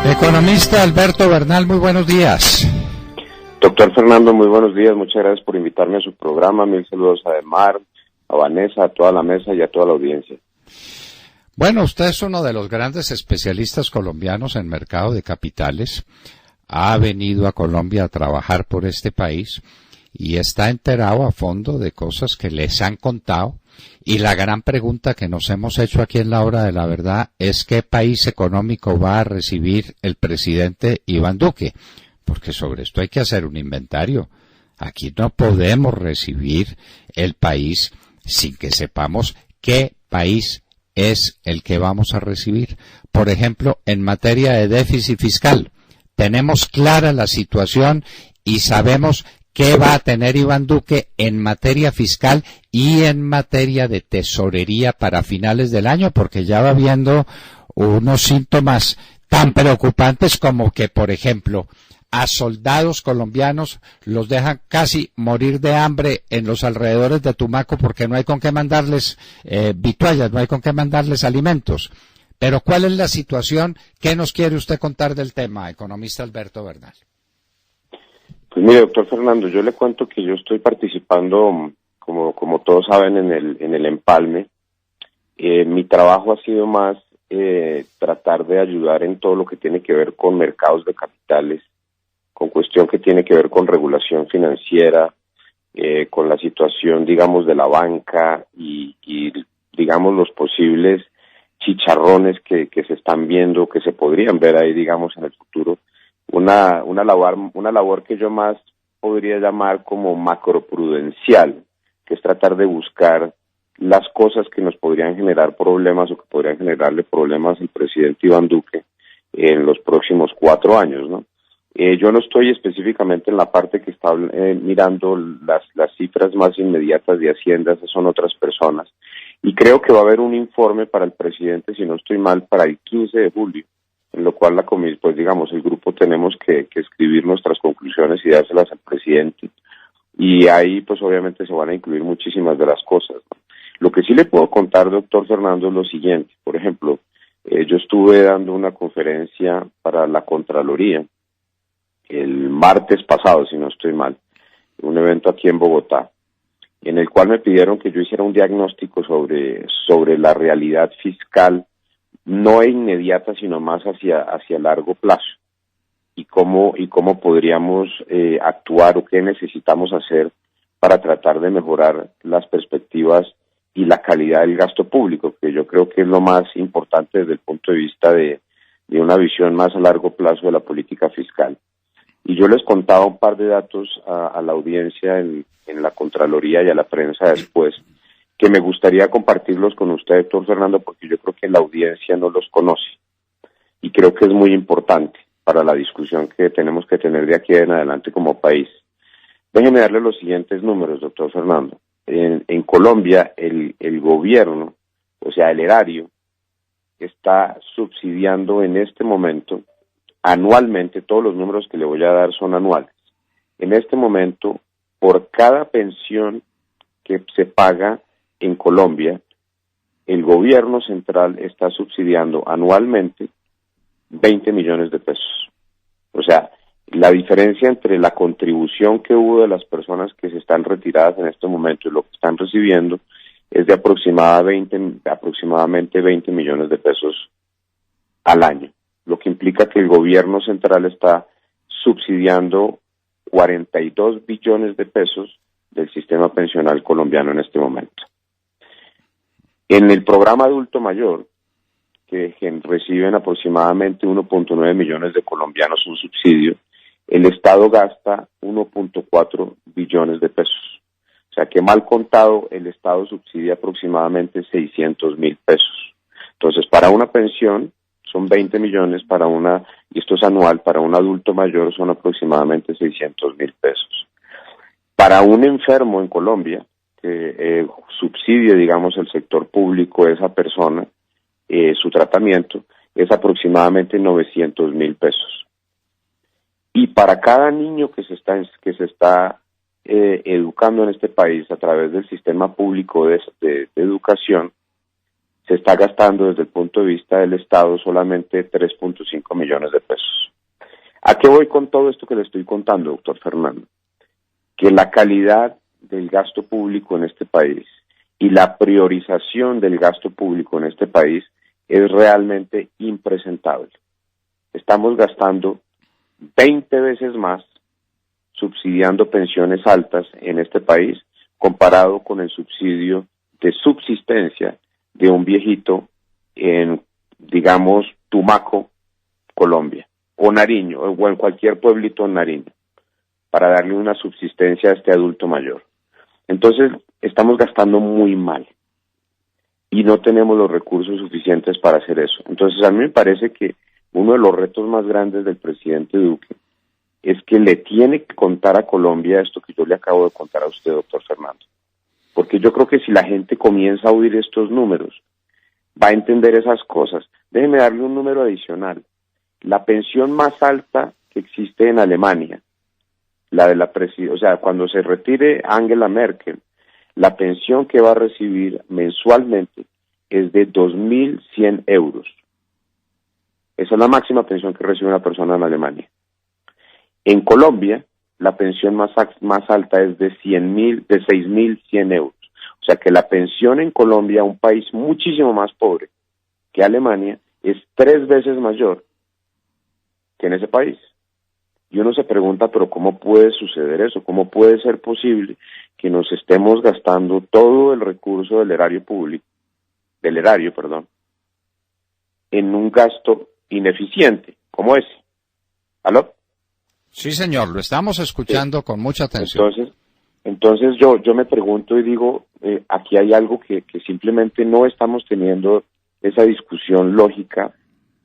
Economista Alberto Bernal, muy buenos días. Doctor Fernando, muy buenos días, muchas gracias por invitarme a su programa, mil saludos a Edmar, a Vanessa, a toda la mesa y a toda la audiencia. Bueno, usted es uno de los grandes especialistas colombianos en mercado de capitales, ha venido a Colombia a trabajar por este país y está enterado a fondo de cosas que les han contado. Y la gran pregunta que nos hemos hecho aquí en la Hora de la Verdad es ¿qué país económico va a recibir el presidente Iván Duque? Porque sobre esto hay que hacer un inventario. Aquí no podemos recibir el país sin que sepamos qué país es el que vamos a recibir. Por ejemplo, en materia de déficit fiscal, tenemos clara la situación y sabemos qué va a tener Iván Duque en materia fiscal y en materia de tesorería para finales del año, porque ya va viendo unos síntomas tan preocupantes como que, por ejemplo, a soldados colombianos los dejan casi morir de hambre en los alrededores de Tumaco porque no hay con qué mandarles vituallas, no hay con qué mandarles alimentos. Pero ¿cuál es la situación? ¿Qué nos quiere usted contar del tema, economista Alberto Bernal? Pues mire, doctor Fernando, yo le cuento que yo estoy participando, como todos saben, en el empalme. Mi trabajo ha sido más tratar de ayudar en todo lo que tiene que ver con mercados de capitales, con cuestión que tiene que ver con regulación financiera, con la situación, digamos, de la banca y digamos, los posibles chicharrones que se están viendo, que se podrían ver ahí, digamos, en el futuro. Una labor que yo más podría llamar como macroprudencial, que es tratar de buscar las cosas que nos podrían generar problemas o que podrían generarle problemas al presidente Iván Duque en los próximos 4 años, ¿no? Yo no estoy específicamente en la parte que está mirando las cifras más inmediatas de Hacienda, esas son otras personas, y creo que va a haber un informe para el presidente, si no estoy mal, para el 15 de julio, en lo cual pues digamos, el grupo tenemos que escribir nuestras conclusiones y dárselas al presidente, y ahí pues obviamente se van a incluir muchísimas de las cosas, ¿no? Lo que sí le puedo contar, doctor Fernando, es lo siguiente. Por ejemplo, yo estuve dando una conferencia para la Contraloría el martes pasado, si no estoy mal, un evento aquí en Bogotá, en el cual me pidieron que yo hiciera un diagnóstico sobre la realidad fiscal, no inmediata, sino más hacia largo plazo, y cómo podríamos actuar o qué necesitamos hacer para tratar de mejorar las perspectivas y la calidad del gasto público, que yo creo que es lo más importante desde el punto de vista de una visión más a largo plazo de la política fiscal. Y yo les contaba un par de datos a la audiencia en la Contraloría y a la prensa después, que me gustaría compartirlos con usted, doctor Fernando, porque yo creo que la audiencia no los conoce. Y creo que es muy importante para la discusión que tenemos que tener de aquí en adelante como país. Déjeme darle los siguientes números, doctor Fernando. En Colombia, el gobierno, o sea, el erario, está subsidiando en este momento anualmente, todos los números que le voy a dar son anuales. En este momento, por cada pensión que se paga en Colombia, el gobierno central está subsidiando anualmente 20 millones de pesos. O sea, la diferencia entre la contribución que hubo de las personas que se están retiradas en este momento y lo que están recibiendo es de aproximadamente 20 millones de pesos al año, lo que implica que el gobierno central está subsidiando 42 billones de pesos del sistema pensional colombiano en este momento. En el programa adulto mayor, que reciben aproximadamente 1.9 millones de colombianos un subsidio, el Estado gasta 1.4 billones de pesos. O sea que mal contado, el Estado subsidia aproximadamente 600.000 pesos. Entonces, para una pensión son 20 millones, y esto es anual, para un adulto mayor son aproximadamente 600.000 pesos. Para un enfermo en Colombia, que subsidie, digamos, el sector público esa persona, su tratamiento, es aproximadamente 900.000 pesos. Y para cada niño que se está educando en este país a través del sistema público de educación, se está gastando desde el punto de vista del Estado solamente 3.5 millones de pesos. ¿A qué voy con todo esto que le estoy contando, doctor Fernando? Que la calidad del gasto público en este país y la priorización del gasto público en este país es realmente impresentable. Estamos gastando 20 veces más subsidiando pensiones altas en este país comparado con el subsidio de subsistencia de un viejito en, digamos, Tumaco, Colombia, o Nariño, o en cualquier pueblito en Nariño, para darle una subsistencia a este adulto mayor. Entonces, estamos gastando muy mal y no tenemos los recursos suficientes para hacer eso. Entonces, a mí me parece que uno de los retos más grandes del presidente Duque es que le tiene que contar a Colombia esto que yo le acabo de contar a usted, doctor Fernando. Porque yo creo que si la gente comienza a oír estos números, va a entender esas cosas. Déjeme darle un número adicional. La pensión más alta que existe en Alemania, la de la o sea, cuando se retire Angela Merkel, la pensión que va a recibir mensualmente es de 2.100 euros. Esa es la máxima pensión que recibe una persona en Alemania. En Colombia, la pensión más alta es de 6.100 euros. O sea que la pensión en Colombia, un país muchísimo más pobre que Alemania, es 3 veces mayor que en ese país. Y uno se pregunta, pero ¿cómo puede suceder eso? ¿Cómo puede ser posible que nos estemos gastando todo el recurso del erario público, en un gasto ineficiente como ese? ¿Aló? Sí, señor, lo estamos escuchando con mucha atención. Entonces yo me pregunto y digo, aquí hay algo que simplemente no estamos teniendo esa discusión lógica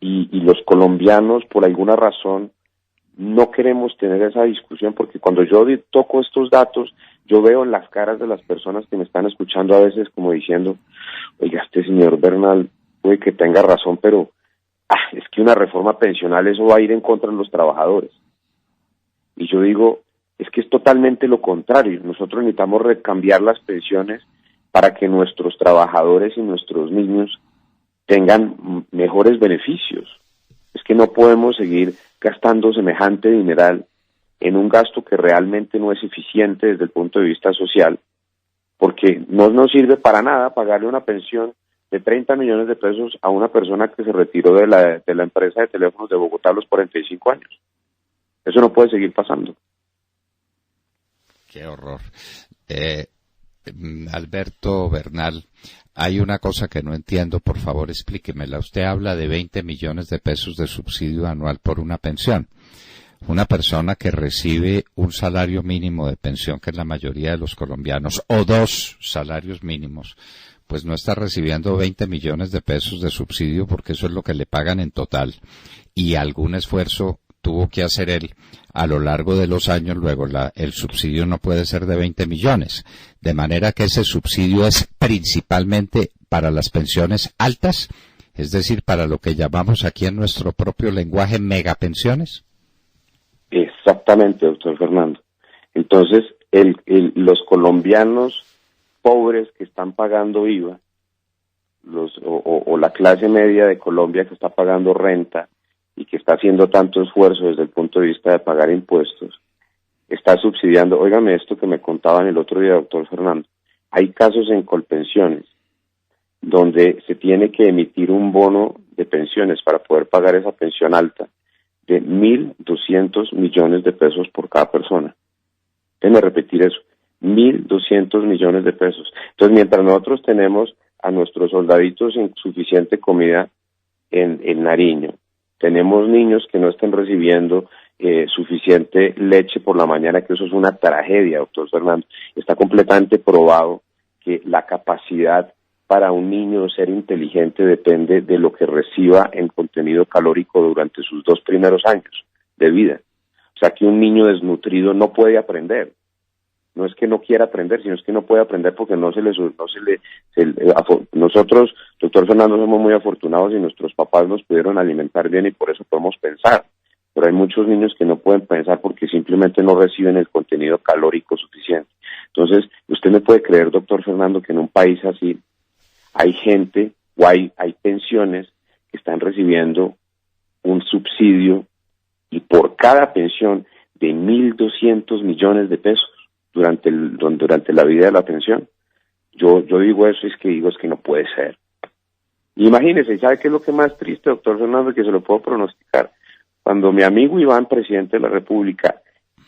y los colombianos por alguna razón no queremos tener esa discusión, porque cuando yo toco estos datos, yo veo en las caras de las personas que me están escuchando a veces como diciendo, oiga, este señor Bernal puede que tenga razón, pero es que una reforma pensional, eso va a ir en contra de los trabajadores. Y yo digo, es que es totalmente lo contrario. Nosotros necesitamos recambiar las pensiones para que nuestros trabajadores y nuestros niños tengan mejores beneficios. Es que no podemos seguir gastando semejante dineral en un gasto que realmente no es eficiente desde el punto de vista social, porque no nos sirve para nada pagarle una pensión de 30 millones de pesos a una persona que se retiró de la empresa de teléfonos de Bogotá a los 45 años. Eso no puede seguir pasando. Qué horror. Alberto Bernal, hay una cosa que no entiendo, por favor explíquemela. Usted habla de 20 millones de pesos de subsidio anual por una pensión. Una persona que recibe un salario mínimo de pensión, que es la mayoría de los colombianos, o 2 salarios mínimos, pues no está recibiendo 20 millones de pesos de subsidio, porque eso es lo que le pagan en total, y algún esfuerzo tuvo que hacer él a lo largo de los años. Luego el subsidio no puede ser de 20 millones, de manera que ese subsidio es principalmente para las pensiones altas, es decir, para lo que llamamos aquí en nuestro propio lenguaje megapensiones. Exactamente, doctor Fernando. Entonces, los colombianos pobres que están pagando IVA, o la clase media de Colombia que está pagando renta y que está haciendo tanto esfuerzo desde el punto de vista de pagar impuestos, está subsidiando. Óigame esto que me contaban el otro día, doctor Fernando. Hay casos en Colpensiones donde se tiene que emitir un bono de pensiones para poder pagar esa pensión alta de 1.200 millones de pesos por cada persona. Déjenme repetir eso, 1.200 millones de pesos. Entonces, mientras nosotros tenemos a nuestros soldaditos sin suficiente comida en Nariño, tenemos niños que no estén recibiendo suficiente leche por la mañana, que eso es una tragedia, doctor Fernando. Está completamente probado que la capacidad para un niño ser inteligente depende de lo que reciba en contenido calórico durante sus 2 primeros años de vida. O sea que un niño desnutrido no puede aprender. No es que no quiera aprender, sino es que no puede aprender porque nosotros, doctor Fernando, somos muy afortunados y nuestros papás nos pudieron alimentar bien y por eso podemos pensar. Pero hay muchos niños que no pueden pensar porque simplemente no reciben el contenido calórico suficiente. Entonces, usted me puede creer, doctor Fernando, que en un país así hay gente, o hay pensiones que están recibiendo un subsidio y por cada pensión de 1.200 millones de pesos durante la vida de la pensión. Yo digo eso, es que no puede ser. Imagínese, ¿sabe qué es lo que más triste, doctor Fernando? Que se lo puedo pronosticar. Cuando mi amigo Iván, presidente de la República,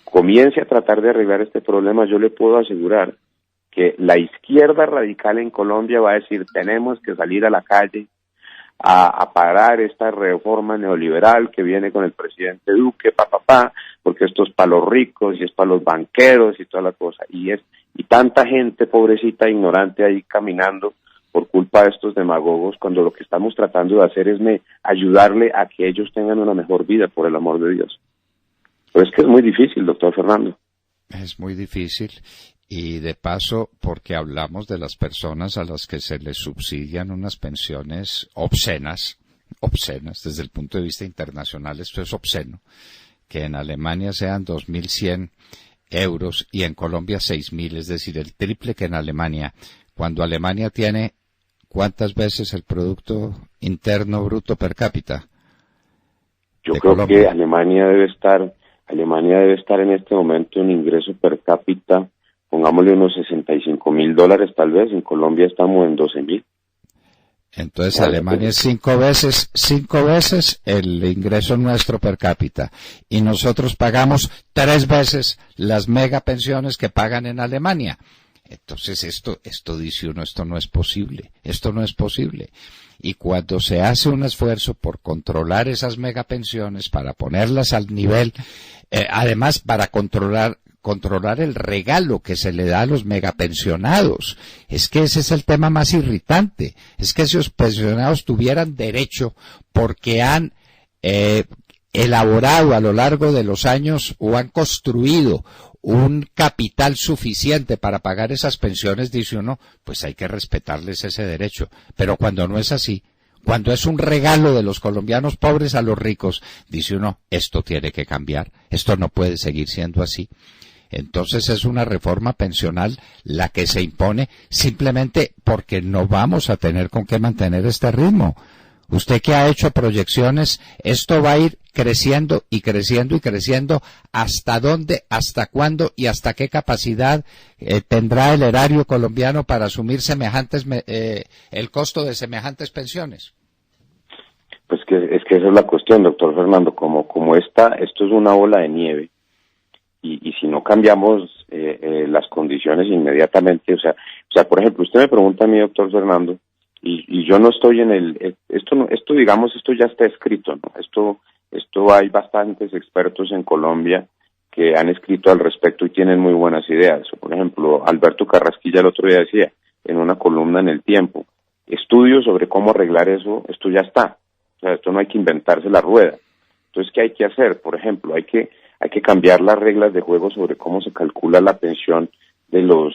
comience a tratar de arreglar este problema, yo le puedo asegurar que la izquierda radical en Colombia va a decir, tenemos que salir a la calle a parar esta reforma neoliberal que viene con el presidente Duque, porque esto es para los ricos y es para los banqueros y toda la cosa. Y tanta gente pobrecita, ignorante ahí caminando por culpa de estos demagogos, cuando lo que estamos tratando de hacer es ayudarle a que ellos tengan una mejor vida, por el amor de Dios. Pero es que es muy difícil, doctor Fernando. Es muy difícil. Y de paso, porque hablamos de las personas a las que se les subsidian unas pensiones obscenas, desde el punto de vista internacional esto es obsceno, que en Alemania sean 2.100 euros y en Colombia 6.000, es decir, el triple que en Alemania, cuando Alemania tiene, ¿cuántas veces el Producto Interno Bruto per cápita? Yo creo Colombia. Que Alemania debe estar en este momento en ingreso per cápita, pongámosle unos $65,000 tal vez, en Colombia estamos en 12.000. Entonces Alemania es cinco veces el ingreso nuestro per cápita y nosotros pagamos 3 veces las megapensiones que pagan en Alemania. Entonces esto dice uno, esto no es posible. Y cuando se hace un esfuerzo por controlar esas megapensiones, para ponerlas al nivel, además para controlar el regalo que se le da a los megapensionados. Es que ese es el tema más irritante. Es que esos pensionados tuvieran derecho porque han elaborado a lo largo de los años o han construido un capital suficiente para pagar esas pensiones, dice uno, pues hay que respetarles ese derecho. Pero cuando no es así, cuando es un regalo de los colombianos pobres a los ricos, dice uno, esto tiene que cambiar, esto no puede seguir siendo así. Entonces es una reforma pensional la que se impone simplemente porque no vamos a tener con qué mantener este ritmo. Usted que ha hecho proyecciones, esto va a ir creciendo y creciendo y creciendo. ¿Hasta dónde, hasta cuándo y hasta qué capacidad tendrá el erario colombiano para asumir el costo de semejantes pensiones? Pues es que esa es la cuestión, doctor Fernando. Como esto es una bola de nieve. Y si no cambiamos las condiciones inmediatamente, o sea, por ejemplo, usted me pregunta a mí, doctor Fernando, y yo no estoy esto ya está escrito, ¿no? Esto hay bastantes expertos en Colombia que han escrito al respecto y tienen muy buenas ideas. Por ejemplo, Alberto Carrasquilla el otro día decía, en una columna en El Tiempo, estudios sobre cómo arreglar eso, esto ya está. O sea, esto no hay que inventarse la rueda. Entonces, ¿qué hay que hacer? Por ejemplo, hay que cambiar las reglas de juego sobre cómo se calcula la pensión de los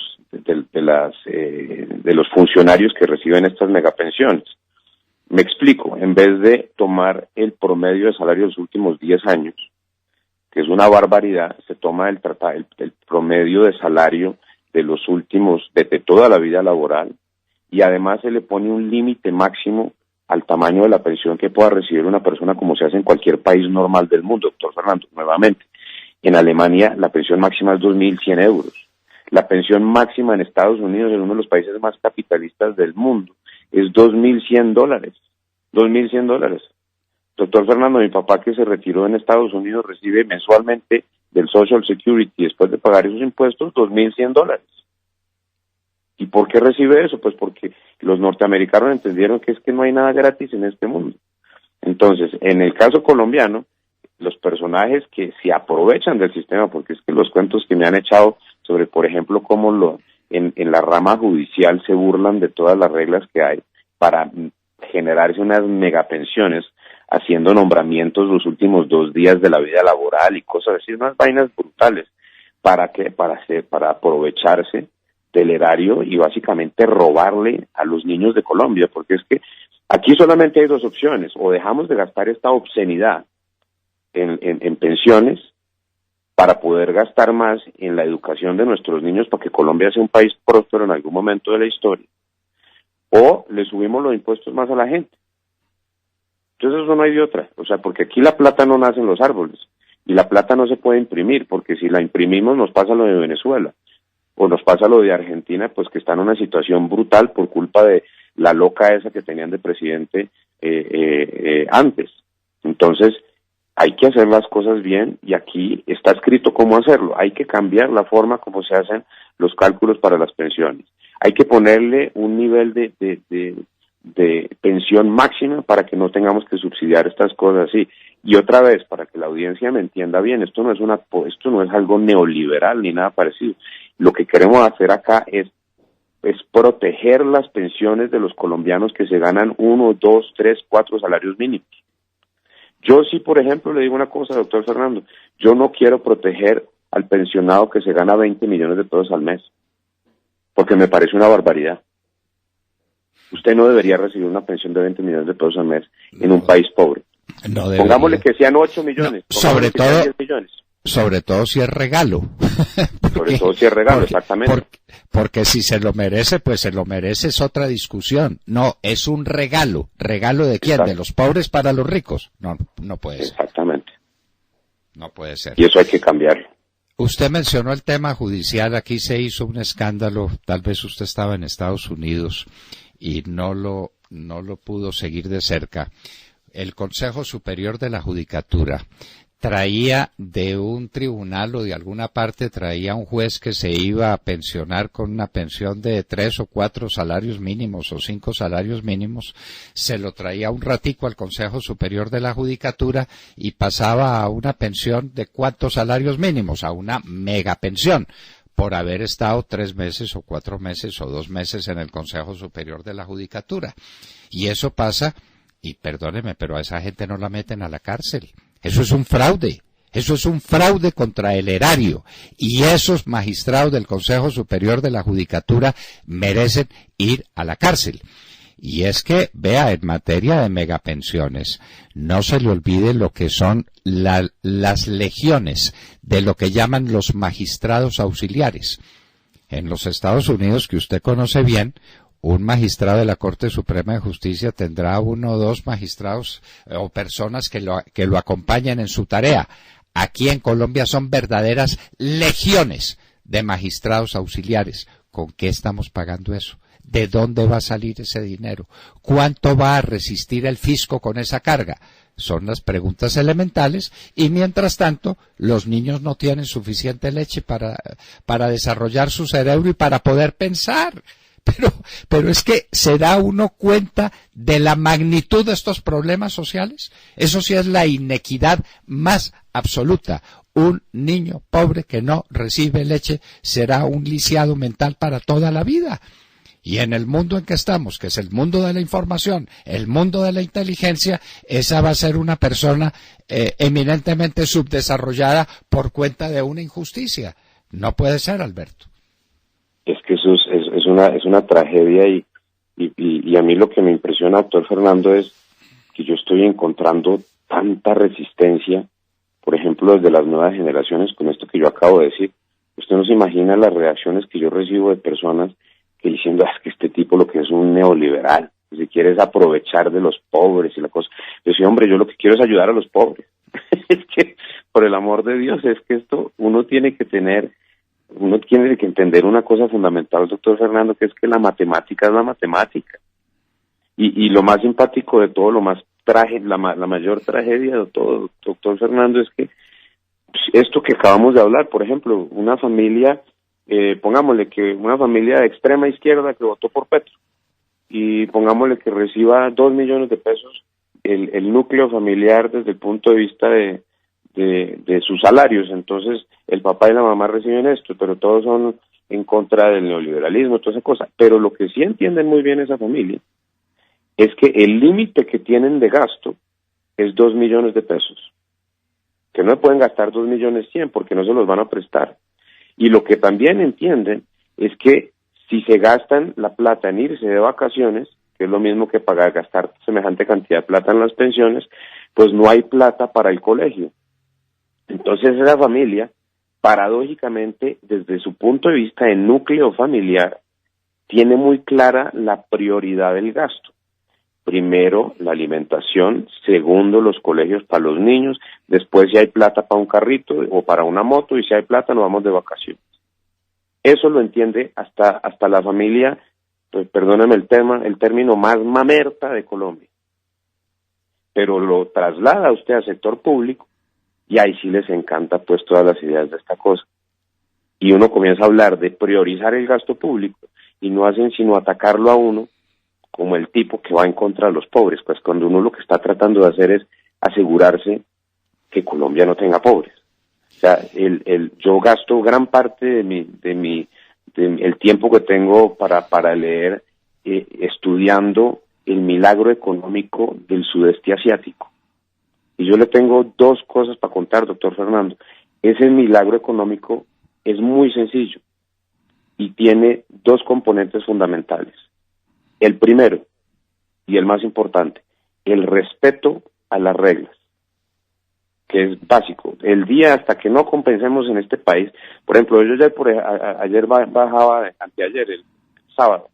funcionarios que reciben estas megapensiones. Me explico, en vez de tomar el promedio de salario de los últimos 10 años, que es una barbaridad, se toma el promedio de salario de los últimos, de toda la vida laboral, y además se le pone un límite máximo al tamaño de la pensión que pueda recibir una persona, como se hace en cualquier país normal del mundo, doctor Fernando, nuevamente. En Alemania la pensión máxima es 2.100 euros. La pensión máxima en Estados Unidos, en uno de los países más capitalistas del mundo, es $2.100. $2.100. Doctor Fernando, mi papá que se retiró en Estados Unidos recibe mensualmente del Social Security, después de pagar esos impuestos, $2.100. ¿Y por qué recibe eso? Pues porque los norteamericanos entendieron que es que no hay nada gratis en este mundo. Entonces, en el caso colombiano, los personajes que se aprovechan del sistema, porque es que los cuentos que me han echado sobre, por ejemplo, cómo en la rama judicial se burlan de todas las reglas que hay para generarse unas megapensiones, haciendo nombramientos los últimos 2 días de la vida laboral y cosas así, unas vainas brutales. ¿Para qué? Para aprovecharse del erario y básicamente robarle a los niños de Colombia, porque es que aquí solamente hay 2 opciones: o dejamos de gastar esta obscenidad en pensiones para poder gastar más en la educación de nuestros niños para que Colombia sea un país próspero en algún momento de la historia, o le subimos los impuestos más a la gente. Entonces eso no hay de otra, o sea, porque aquí la plata no nace en los árboles, y la plata no se puede imprimir, porque si la imprimimos nos pasa lo de Venezuela, o nos pasa lo de Argentina, pues que está en una situación brutal por culpa de la loca esa que tenían de presidente antes. Entonces, hay que hacer las cosas bien, y aquí está escrito cómo hacerlo. Hay que cambiar la forma como se hacen los cálculos para las pensiones. Hay que ponerle un nivel de pensión máxima para que no tengamos que subsidiar estas cosas así. Y otra vez, para que la audiencia me entienda bien, esto no es algo neoliberal ni nada parecido. Lo que queremos hacer acá es proteger las pensiones de los colombianos que se ganan 1, 2, 3, 4 salarios mínimos. Yo sí, por ejemplo, le digo una cosa, doctor Fernando, yo no quiero proteger al pensionado que se gana 20 millones de pesos al mes, porque me parece una barbaridad. Usted no debería recibir una pensión de 20 millones de pesos al mes en un país pobre. No debería. Pongámosle que sean 8 millones, no, sobre todo, 10 millones. Sobre todo si es regalo. Sobre todo si es regalo, exactamente. Porque si se lo merece, pues se lo merece, es otra discusión. No, es un regalo. ¿Regalo de quién? Exacto. ¿De los pobres para los ricos? No, no puede ser. Exactamente. No puede ser. Y eso hay que cambiarlo. Usted mencionó el tema judicial. Aquí se hizo un escándalo. Tal vez usted estaba en Estados Unidos y no lo pudo seguir de cerca. El Consejo Superior de la Judicatura traía de un tribunal o de alguna parte, traía un juez que se iba a pensionar con una pensión de 3 o 4 salarios mínimos o 5 salarios mínimos, se lo traía un ratico al Consejo Superior de la Judicatura y pasaba a una pensión de ¿cuántos salarios mínimos? A una megapensión, por haber estado 3 meses o 4 meses o 2 meses en el Consejo Superior de la Judicatura. Y eso pasa, y perdóneme, pero a esa gente no la meten a la cárcel. Eso es un fraude. Eso es un fraude contra el erario. Y esos magistrados del Consejo Superior de la Judicatura merecen ir a la cárcel. Y es que, vea, en materia de megapensiones, no se le olvide lo que son las legiones de lo que llaman los magistrados auxiliares. En los Estados Unidos, que usted conoce bien, un magistrado de la Corte Suprema de Justicia tendrá 1 o 2 magistrados o personas que lo acompañen en su tarea. Aquí en Colombia son verdaderas legiones de magistrados auxiliares. ¿Con qué estamos pagando eso? ¿De dónde va a salir ese dinero? ¿Cuánto va a resistir el fisco con esa carga? Son las preguntas elementales, y mientras tanto los niños no tienen suficiente leche para desarrollar su cerebro y para poder pensar. Pero es que ¿se da uno cuenta de la magnitud de estos problemas sociales? Eso sí es la inequidad más absoluta. Un niño pobre que no recibe leche será un lisiado mental para toda la vida. Y en el mundo en que estamos, que es el mundo de la información, el mundo de la inteligencia, esa va a ser una persona eminentemente subdesarrollada por cuenta de una injusticia. No puede ser, Alberto. Es que eso es una tragedia, y a mí lo que me impresiona, doctor Fernando, es que yo estoy encontrando tanta resistencia, por ejemplo, desde las nuevas generaciones, con esto que yo acabo de decir. Usted no se imagina las reacciones que yo recibo de personas que diciendo, es que este tipo lo que es un neoliberal, que si quiere es aprovechar de los pobres y la cosa. Yo decía, hombre, yo lo que quiero es ayudar a los pobres. Es que, por el amor de Dios, es que uno tiene que entender una cosa fundamental, doctor Fernando, que es que la matemática es la matemática. Y lo más simpático de todo, la mayor tragedia de todo, doctor Fernando, es que esto que acabamos de hablar, por ejemplo, una familia, pongámosle que una familia de extrema izquierda que votó por Petro, y pongámosle que reciba 2 millones de pesos el núcleo familiar desde el punto de vista de sus salarios. Entonces el papá y la mamá reciben esto, pero todos son en contra del neoliberalismo, toda esa cosa. Pero lo que sí entienden muy bien esa familia es que el límite que tienen de gasto es 2 millones de pesos, que no pueden gastar 2 millones 100 porque no se los van a prestar. Y lo que también entienden es que si se gastan la plata en irse de vacaciones, que es lo mismo que gastar semejante cantidad de plata en las pensiones, pues no hay plata para el colegio. Entonces esa familia, paradójicamente, desde su punto de vista de núcleo familiar, tiene muy clara la prioridad del gasto. Primero, la alimentación, segundo, los colegios para los niños, después si hay plata para un carrito o para una moto, y si hay plata nos vamos de vacaciones. Eso lo entiende hasta la familia, pues perdóneme el término más mamerta de Colombia. Pero lo traslada usted al sector público y ahí sí les encanta pues todas las ideas de esta cosa. Y uno comienza a hablar de priorizar el gasto público y no hacen sino atacarlo a uno como el tipo que va en contra de los pobres, pues cuando uno lo que está tratando de hacer es asegurarse que Colombia no tenga pobres. O sea, yo gasto gran parte de el tiempo que tengo para leer estudiando el milagro económico del sudeste asiático. Y yo le tengo dos cosas para contar, doctor Fernando. Ese milagro económico es muy sencillo y tiene dos componentes fundamentales. El primero, y el más importante, el respeto a las reglas, que es básico. El día hasta que no compensemos en este país, por ejemplo, yo ya ayer bajaba, anteayer, el sábado,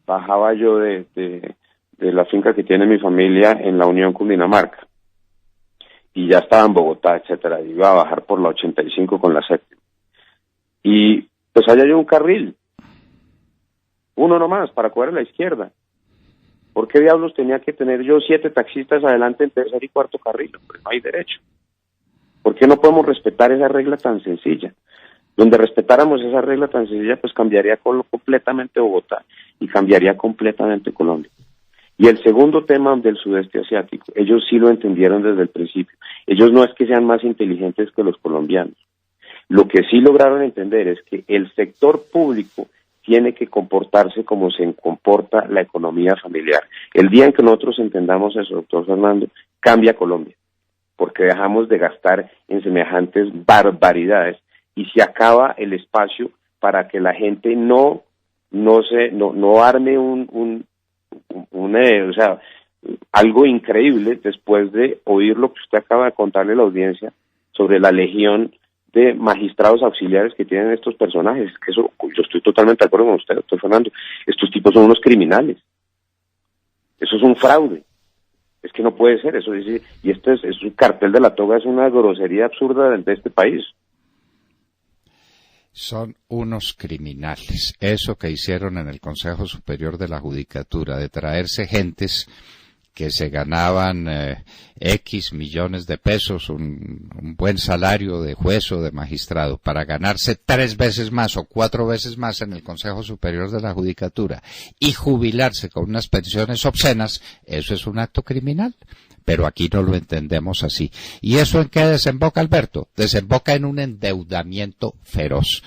bajaba yo de la finca que tiene mi familia en la Unión Cundinamarca, y ya estaba en Bogotá, etcétera, iba a bajar por la 85 con la séptima. Y pues allá hay un carril, uno nomás, para coger a la izquierda. ¿Por qué diablos tenía que tener yo 7 taxistas adelante en tercer y cuarto carril? Pues no hay derecho. ¿Por qué no podemos respetar esa regla tan sencilla? Donde respetáramos esa regla tan sencilla, pues cambiaría completamente Bogotá y cambiaría completamente Colombia. Y el segundo tema del sudeste asiático, ellos sí lo entendieron desde el principio. Ellos no es que sean más inteligentes que los colombianos. Lo que sí lograron entender es que el sector público tiene que comportarse como se comporta la economía familiar. El día en que nosotros entendamos eso, doctor Fernando, cambia Colombia, porque dejamos de gastar en semejantes barbaridades y se acaba el espacio para que la gente no arme o sea, algo increíble después de oír lo que usted acaba de contarle a la audiencia sobre la legión de magistrados auxiliares que tienen estos personajes. Que eso, yo estoy totalmente de acuerdo con usted, doctor Fernando. Estos tipos son unos criminales. Eso es un fraude. Es que no puede ser eso. Y esto es un cartel de la toga, es una grosería absurda de este país. Son unos criminales. Eso que hicieron en el Consejo Superior de la Judicatura, de traerse gentes que se ganaban X millones de pesos, un buen salario de juez o de magistrado, para ganarse 3 veces más o 4 veces más en el Consejo Superior de la Judicatura y jubilarse con unas pensiones obscenas, eso es un acto criminal. Pero aquí no lo entendemos así. ¿Y eso en qué desemboca, Alberto? Desemboca en un endeudamiento feroz.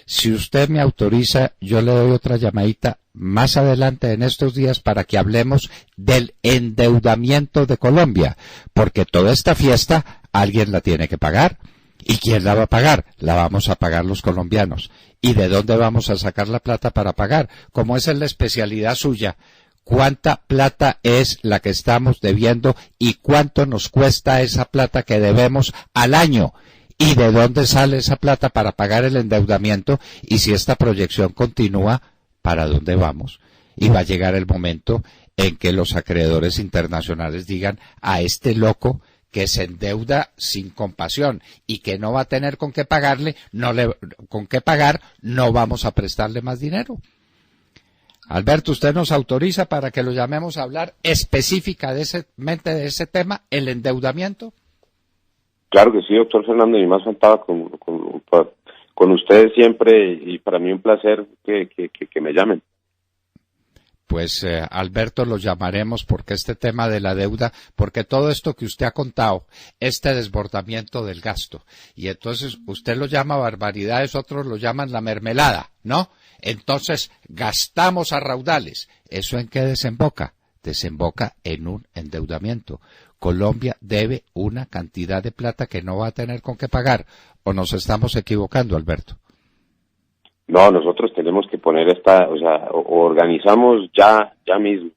Si usted me autoriza, yo le doy otra llamadita más adelante en estos días para que hablemos del endeudamiento de Colombia, porque toda esta fiesta alguien la tiene que pagar. ¿Y quién la va a pagar? La vamos a pagar los colombianos. ¿Y de dónde vamos a sacar la plata para pagar? Como esa es la especialidad suya. ¿Cuánta plata es la que estamos debiendo y cuánto nos cuesta esa plata que debemos al año? ¿Y de dónde sale esa plata para pagar el endeudamiento? Y si esta proyección continúa, ¿para dónde vamos? Y va a llegar el momento en que los acreedores internacionales digan a este loco que se endeuda sin compasión y que no va a tener con qué pagarle, con qué pagar, no vamos a prestarle más dinero. Alberto, ¿usted nos autoriza para que lo llamemos a hablar específicamente de ese tema, el endeudamiento? Claro que sí, doctor Fernando, y más faltaba con ustedes siempre, y para mí un placer que me llamen. Pues Alberto, lo llamaremos porque este tema de la deuda, porque todo esto que usted ha contado, este desbordamiento del gasto, y entonces usted lo llama barbaridades, otros lo llaman la mermelada, ¿no? Entonces gastamos a raudales. ¿Eso en qué desemboca? Desemboca en un endeudamiento. Colombia debe una cantidad de plata que no va a tener con qué pagar. ¿O nos estamos equivocando, Alberto? No, nosotros tenemos que poner o organizamos ya mismo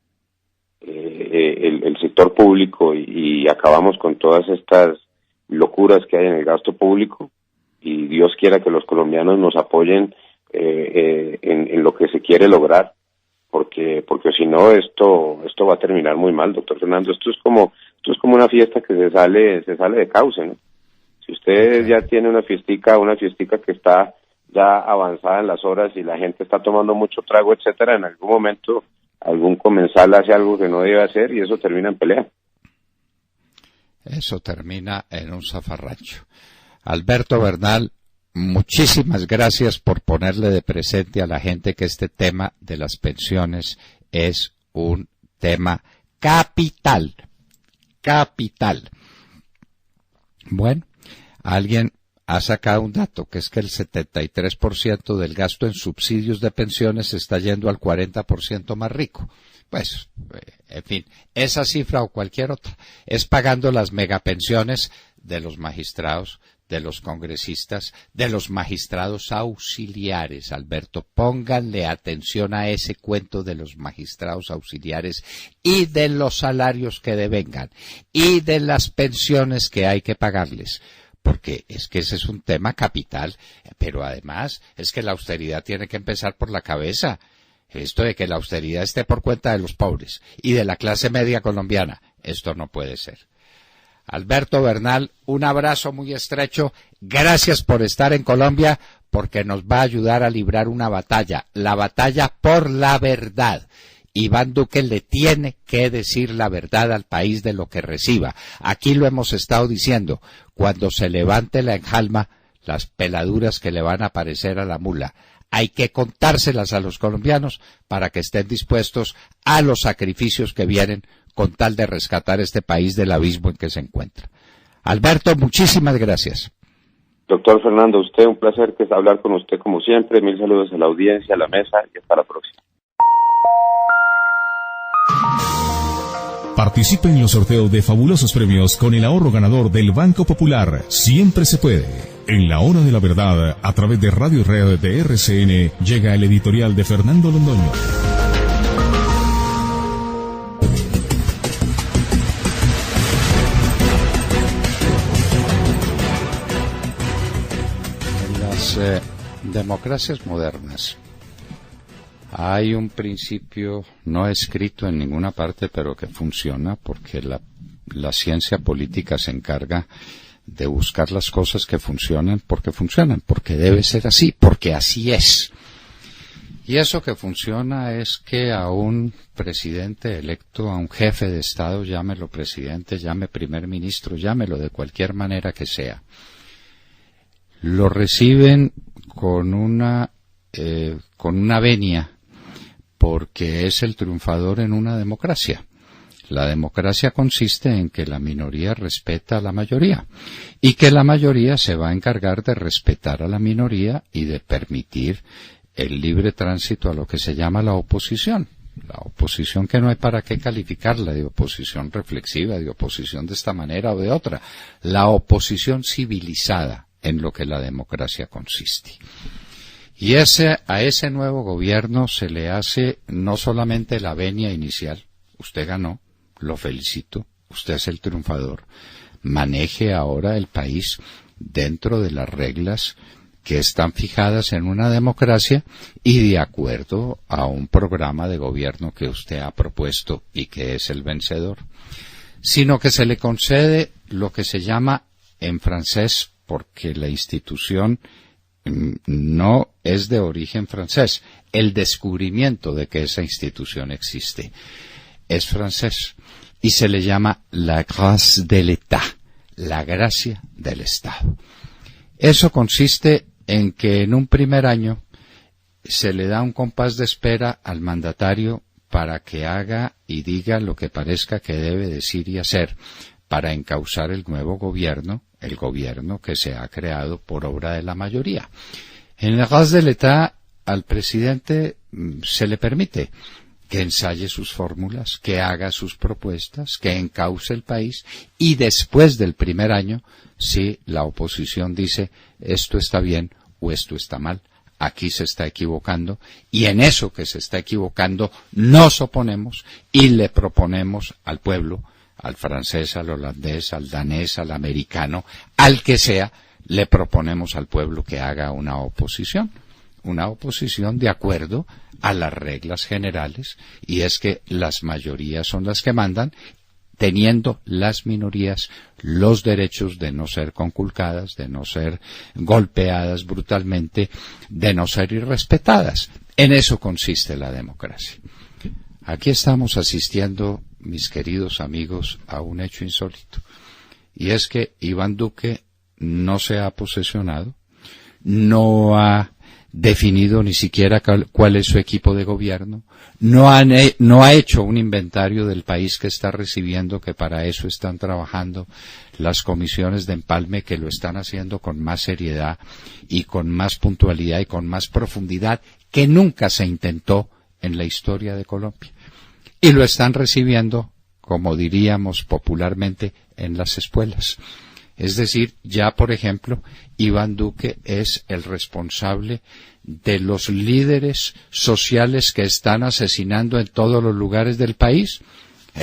el sector público y acabamos con todas estas locuras que hay en el gasto público, y Dios quiera que los colombianos nos apoyen en lo que se quiere lograr, porque si no esto va a terminar muy mal, doctor Fernando. Esto es como una fiesta que se sale de cauce, ¿no? Si usted ya tiene una fiestica que está ya avanzada en las horas y la gente está tomando mucho trago, etcétera, en algún momento algún comensal hace algo que no debe hacer y eso termina en pelea. Eso termina en un zafarrancho. Alberto Bernal, muchísimas gracias por ponerle de presente a la gente que este tema de las pensiones es un tema capital. Bueno, alguien ha sacado un dato, que es que el 73% del gasto en subsidios de pensiones está yendo al 40% más rico. Pues, en fin, esa cifra o cualquier otra es pagando las megapensiones de los magistrados, de los congresistas, de los magistrados auxiliares. Alberto, pónganle atención a ese cuento de los magistrados auxiliares y de los salarios que devengan y de las pensiones que hay que pagarles. Porque es que ese es un tema capital, pero además es que la austeridad tiene que empezar por la cabeza. Esto de que la austeridad esté por cuenta de los pobres y de la clase media colombiana, esto no puede ser. Alberto Bernal, un abrazo muy estrecho. Gracias por estar en Colombia, porque nos va a ayudar a librar una batalla, la batalla por la verdad. Iván Duque le tiene que decir la verdad al país de lo que reciba. Aquí lo hemos estado diciendo. Cuando se levante la enjalma, las peladuras que le van a aparecer a la mula, hay que contárselas a los colombianos para que estén dispuestos a los sacrificios que vienen con tal de rescatar este país del abismo en que se encuentra. Alberto, muchísimas gracias. Doctor Fernando, usted, un placer hablar con usted como siempre. Mil saludos a la audiencia, a la mesa y hasta la próxima. Participe en los sorteos de fabulosos premios con el ahorro ganador del Banco Popular. Siempre se puede. En la hora de la verdad, a través de Radio y Red de RCN, llega el editorial de Fernando Londoño. En las democracias modernas hay un principio no escrito en ninguna parte, pero que funciona, porque la ciencia política se encarga de buscar las cosas que funcionan, porque debe ser así, porque así es. Y eso que funciona es que a un presidente electo, a un jefe de Estado, llámelo presidente, llame primer ministro, llámelo de cualquier manera que sea, lo reciben con una venia, porque es el triunfador en una democracia. La democracia consiste en que la minoría respeta a la mayoría y que la mayoría se va a encargar de respetar a la minoría y de permitir el libre tránsito a lo que se llama la oposición. La oposición que no hay para qué calificarla, de oposición reflexiva, de oposición de esta manera o de otra. La oposición civilizada en lo que la democracia consiste. Y a ese nuevo gobierno se le hace no solamente la venia inicial, usted ganó, lo felicito, usted es el triunfador, maneje ahora el país dentro de las reglas que están fijadas en una democracia y de acuerdo a un programa de gobierno que usted ha propuesto y que es el vencedor, sino que se le concede lo que se llama en francés, porque la institución no es de origen francés, el descubrimiento de que esa institución existe es francés y se le llama la grâce de l'État, la gracia del Estado. Eso consiste en que en un primer año se le da un compás de espera al mandatario para que haga y diga lo que parezca que debe decir y hacer para encauzar el nuevo gobierno, el gobierno que se ha creado por obra de la mayoría. En la grâce de l'État al presidente se le permite que ensaye sus fórmulas, que haga sus propuestas, que encauce el país y después del primer año, si la oposición dice esto está bien o esto está mal, aquí se está equivocando y en eso que se está equivocando nos oponemos y le proponemos al pueblo, al francés, al holandés, al danés, al americano, al que sea, le proponemos al pueblo que haga una oposición. una oposición de acuerdo a las reglas generales, y es que las mayorías son las que mandan, teniendo las minorías los derechos de no ser conculcadas, de no ser golpeadas brutalmente, de no ser irrespetadas. En eso consiste la democracia. Aquí estamos asistiendo, mis queridos amigos, a un hecho insólito, y es que Iván Duque no se ha posesionado, no ha definido ni siquiera cuál es su equipo de gobierno, no ha hecho un inventario del país que está recibiendo, que para eso están trabajando las comisiones de empalme, que lo están haciendo con más seriedad y con más puntualidad y con más profundidad que nunca se intentó en la historia de Colombia. Y lo están recibiendo, como diríamos popularmente, en las espuelas. Es decir, ya por ejemplo, Iván Duque es el responsable de los líderes sociales que están asesinando en todos los lugares del país.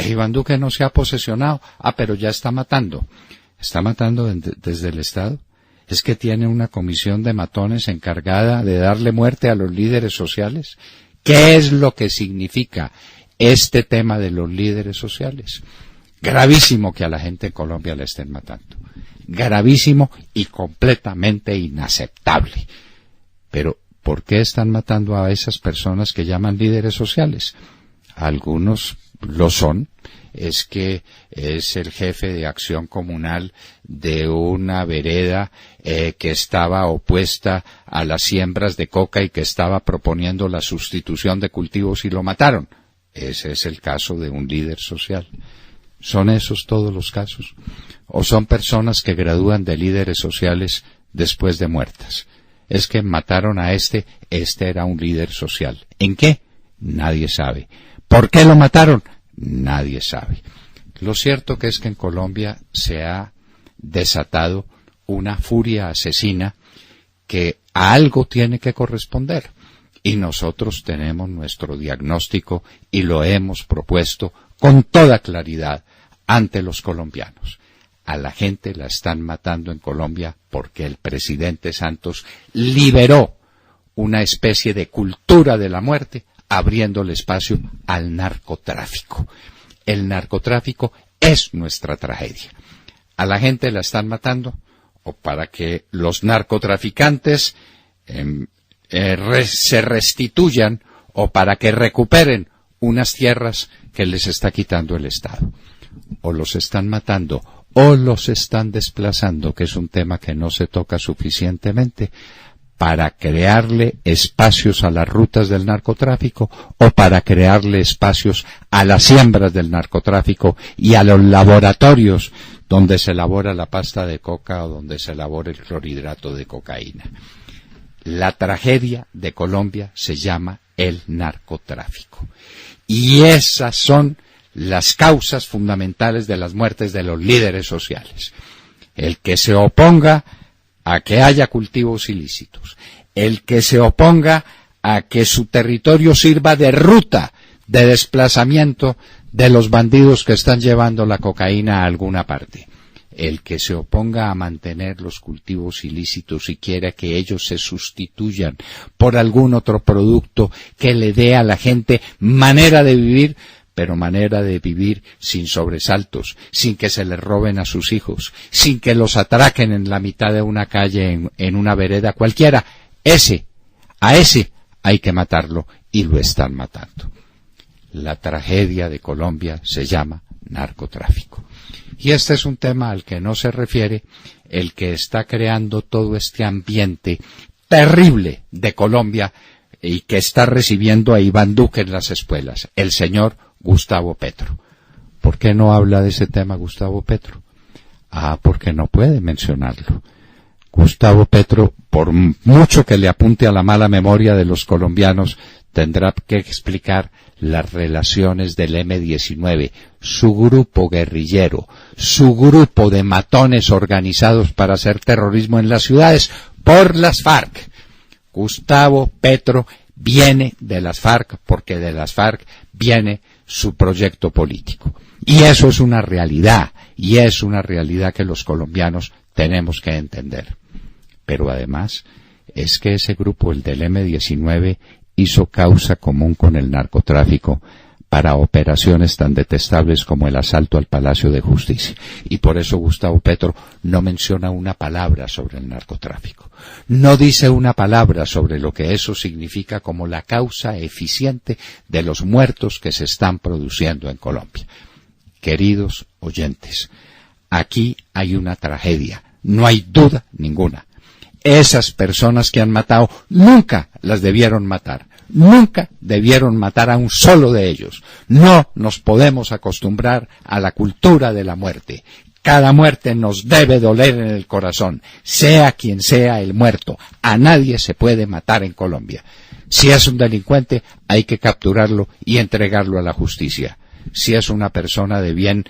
Iván Duque no se ha posesionado, pero ya está matando. ¿Está matando desde el Estado? ¿Es que tiene una comisión de matones encargada de darle muerte a los líderes sociales? ¿Qué es lo que significa este tema de los líderes sociales? Gravísimo que a la gente en Colombia le estén matando. Gravísimo y completamente inaceptable. Pero, ¿por qué están matando a esas personas que llaman líderes sociales? Algunos lo son. Es que es el jefe de acción comunal de una vereda que estaba opuesta a las siembras de coca y que estaba proponiendo la sustitución de cultivos y lo mataron. Ese es el caso de un líder social. ¿Son esos todos los casos? ¿O son personas que gradúan de líderes sociales después de muertas? Es que mataron a este era un líder social. ¿En qué? Nadie sabe. ¿Por qué lo mataron? Nadie sabe. Lo cierto que es que en Colombia se ha desatado una furia asesina que a algo tiene que corresponder. Y nosotros tenemos nuestro diagnóstico y lo hemos propuesto con toda claridad ante los colombianos. A la gente la están matando en Colombia porque el presidente Santos liberó una especie de cultura de la muerte, abriéndole espacio al narcotráfico. El narcotráfico es nuestra tragedia. A la gente la están matando o para que los narcotraficantes se restituyan o para que recuperen unas tierras que les está quitando el Estado. O los están matando o los están desplazando, que es un tema que no se toca suficientemente, para crearle espacios a las rutas del narcotráfico o para crearle espacios a las siembras del narcotráfico y a los laboratorios donde se elabora la pasta de coca o donde se elabora el clorhidrato de cocaína. La tragedia de Colombia se llama el narcotráfico. Y esas son las causas fundamentales de las muertes de los líderes sociales. El que se oponga a que haya cultivos ilícitos, el que se oponga a que su territorio sirva de ruta de desplazamiento de los bandidos que están llevando la cocaína a alguna parte, el que se oponga a mantener los cultivos ilícitos y quiera que ellos se sustituyan por algún otro producto que le dé a la gente manera de vivir, pero manera de vivir sin sobresaltos, sin que se les roben a sus hijos, sin que los atraquen en la mitad de una calle, en una vereda cualquiera. A ese hay que matarlo y lo están matando. La tragedia de Colombia se llama narcotráfico. Y este es un tema al que no se refiere el que está creando todo este ambiente terrible de Colombia y que está recibiendo a Iván Duque en las espuelas, el señor Gustavo Petro. ¿Por qué no habla de ese tema Gustavo Petro? Porque no puede mencionarlo. Gustavo Petro, por mucho que le apunte a la mala memoria de los colombianos, tendrá que explicar las relaciones del M-19, su grupo guerrillero, su grupo de matones organizados para hacer terrorismo en las ciudades por las FARC. Gustavo Petro viene de las FARC porque de las FARC viene su proyecto político. Y eso es una realidad, y es una realidad que los colombianos tenemos que entender. Pero además, es que ese grupo, el del M-19, hizo causa común con el narcotráfico para operaciones tan detestables como el asalto al Palacio de Justicia. Y por eso Gustavo Petro no menciona una palabra sobre el narcotráfico. No dice una palabra sobre lo que eso significa como la causa eficiente de los muertos que se están produciendo en Colombia. Queridos oyentes, aquí hay una tragedia, no hay duda ninguna. Esas personas que han matado nunca las debieron matar. Nunca debieron matar a un solo de ellos. No nos podemos acostumbrar a la cultura de la muerte. Cada muerte nos debe doler en el corazón, sea quien sea el muerto. A nadie se puede matar en Colombia. Si es un delincuente, hay que capturarlo y entregarlo a la justicia. Si es una persona de bien,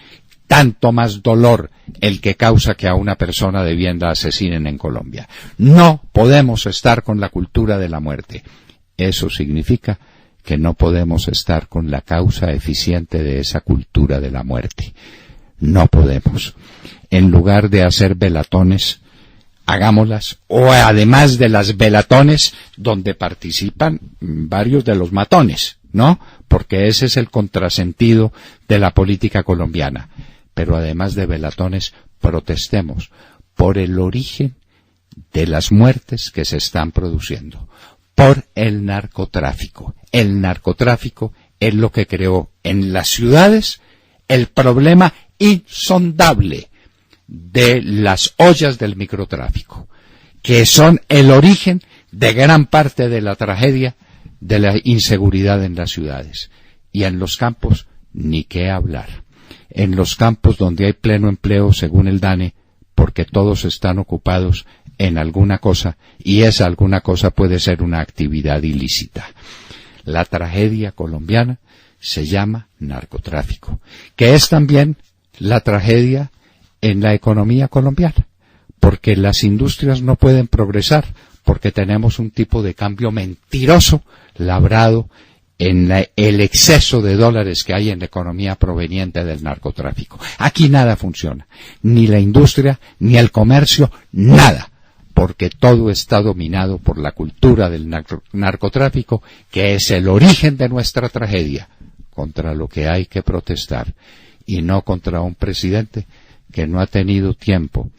tanto más dolor el que causa que a una persona de bien la asesinen en Colombia. No podemos estar con la cultura de la muerte. Eso significa que no podemos estar con la causa eficiente de esa cultura de la muerte. No podemos. En lugar de hacer velatones, hagámoslas, o además de las velatones, donde participan varios de los matones, ¿no? Porque ese es el contrasentido de la política colombiana. Pero además de velatones, protestemos por el origen de las muertes que se están produciendo, por el narcotráfico. El narcotráfico es lo que creó en las ciudades el problema insondable de las ollas del microtráfico, que son el origen de gran parte de la tragedia de la inseguridad en las ciudades. Y en los campos, ni qué hablar. En los campos donde hay pleno empleo, según el DANE, porque todos están ocupados en alguna cosa, y esa alguna cosa puede ser una actividad ilícita. La tragedia colombiana se llama narcotráfico, que es también la tragedia en la economía colombiana, porque las industrias no pueden progresar, porque tenemos un tipo de cambio mentiroso, labrado en el exceso de dólares que hay en la economía proveniente del narcotráfico. Aquí nada funciona, ni la industria, ni el comercio, nada, porque todo está dominado por la cultura del narcotráfico, que es el origen de nuestra tragedia, contra lo que hay que protestar, y no contra un presidente que no ha tenido tiempo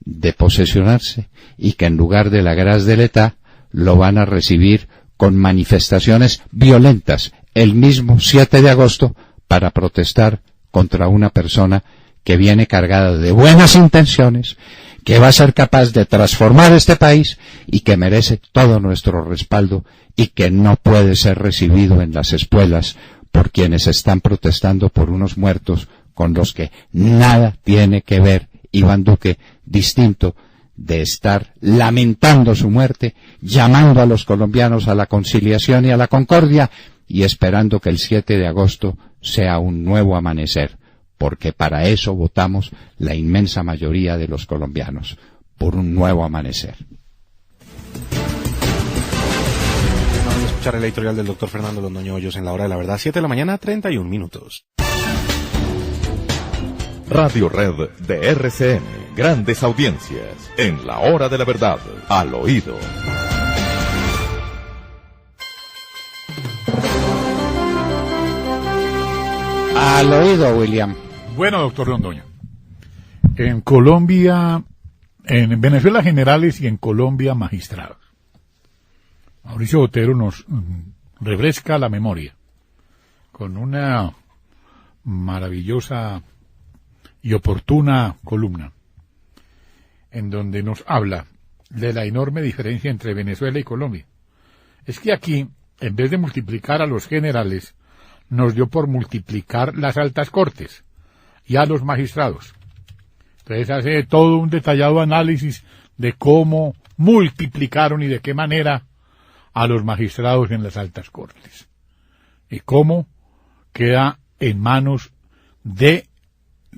de posesionarse y que en lugar de la grâce de l'État lo van a recibir con manifestaciones violentas el mismo 7 de agosto para protestar contra una persona que viene cargada de buenas intenciones, que va a ser capaz de transformar este país y que merece todo nuestro respaldo y que no puede ser recibido en las espuelas por quienes están protestando por unos muertos con los que nada tiene que ver Iván Duque, distinto de estar lamentando su muerte, llamando a los colombianos a la conciliación y a la concordia y esperando que el 7 de agosto sea un nuevo amanecer, porque para eso votamos la inmensa mayoría de los colombianos, por un nuevo amanecer. Vamos a escuchar el editorial del doctor Fernando Londoño Hoyos en la hora de la verdad, 7 de la mañana, 31 minutos. Radio Red de RCN, grandes audiencias, en la hora de la verdad, al oído. Al oído, William. Bueno, doctor Londoño, en Colombia, en Venezuela generales y en Colombia magistrados. Mauricio Botero nos refresca la memoria con una maravillosa y oportuna columna en donde nos habla de la enorme diferencia entre Venezuela y Colombia. Es que aquí, en vez de multiplicar a los generales, nos dio por multiplicar las altas cortes y a los magistrados. Entonces hace todo un detallado análisis de cómo multiplicaron y de qué manera a los magistrados en las altas cortes. Y cómo queda en manos de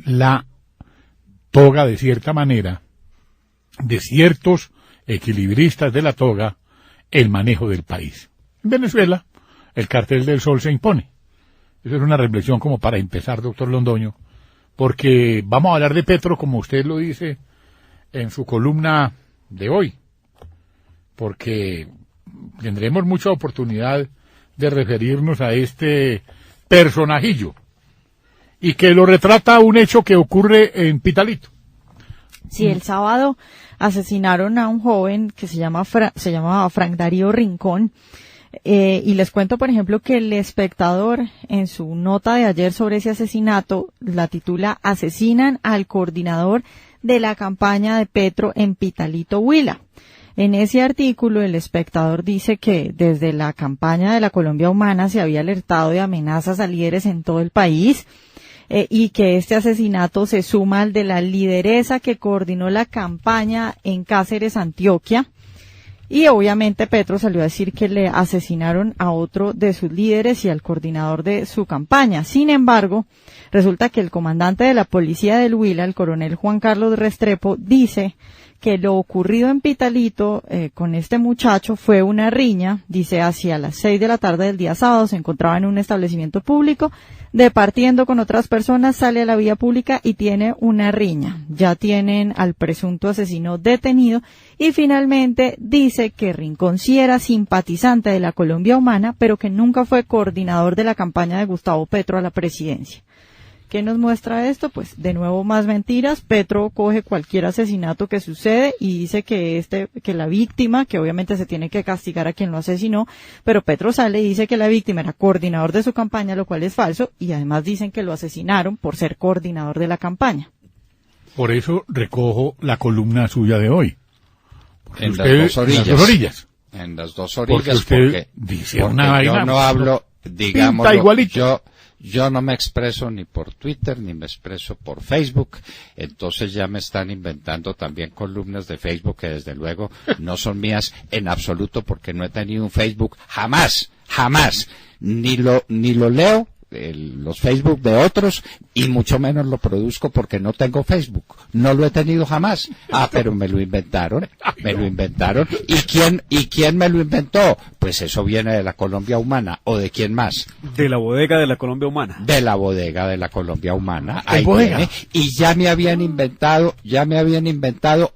la toga, de cierta manera, de ciertos equilibristas de la toga, el manejo del país. En Venezuela, el cartel del sol se impone. Esa es una reflexión como para empezar, doctor Londoño, porque vamos a hablar de Petro, como usted lo dice en su columna de hoy, porque tendremos mucha oportunidad de referirnos a este personajillo y que lo retrata un hecho que ocurre en Pitalito. Sí, el sábado asesinaron a un joven que se llamaba Frank Darío Rincón. Y les cuento, por ejemplo, que El Espectador, en su nota de ayer sobre ese asesinato, la titula "Asesinan al coordinador de la campaña de Petro en Pitalito, Huila". En ese artículo, El Espectador dice que desde la campaña de la Colombia Humana se había alertado de amenazas a líderes en todo el país, y que este asesinato se suma al de la lideresa que coordinó la campaña en Cáceres, Antioquia. Y obviamente Petro salió a decir que le asesinaron a otro de sus líderes y al coordinador de su campaña. Sin embargo, resulta que el comandante de la policía del Huila, el coronel Juan Carlos Restrepo, dice que lo ocurrido en Pitalito con este muchacho fue una riña. Dice, hacia las 6 de la tarde del día sábado se encontraba en un establecimiento público, departiendo con otras personas, sale a la vía pública y tiene una riña. Ya tienen al presunto asesino detenido y finalmente dice que Rincón sí era simpatizante de la Colombia Humana, pero que nunca fue coordinador de la campaña de Gustavo Petro a la presidencia. ¿Qué nos muestra esto? Pues de nuevo más mentiras. Petro coge cualquier asesinato que sucede y dice que la víctima, que obviamente se tiene que castigar a quien lo asesinó, pero Petro sale y dice que la víctima era coordinador de su campaña, lo cual es falso, y además dicen que lo asesinaron por ser coordinador de la campaña. Por eso recojo la columna suya de hoy. En las dos orillas. En las dos orillas. Porque usted dice una vaina. Yo no hablo, digamos, yo no me expreso ni por Twitter, ni me expreso por Facebook, entonces ya me están inventando también columnas de Facebook que desde luego no son mías en absoluto, porque no he tenido un Facebook jamás, ni lo leo, los Facebook de otros, y mucho menos lo produzco porque no tengo Facebook, no lo he tenido jamás. Pero me lo inventaron. ¿Y quién me lo inventó? Pues eso viene de la Colombia Humana, ¿o de quién más? De la bodega de la Colombia Humana. De la bodega de la Colombia Humana, ahí viene. Y ya me habían inventado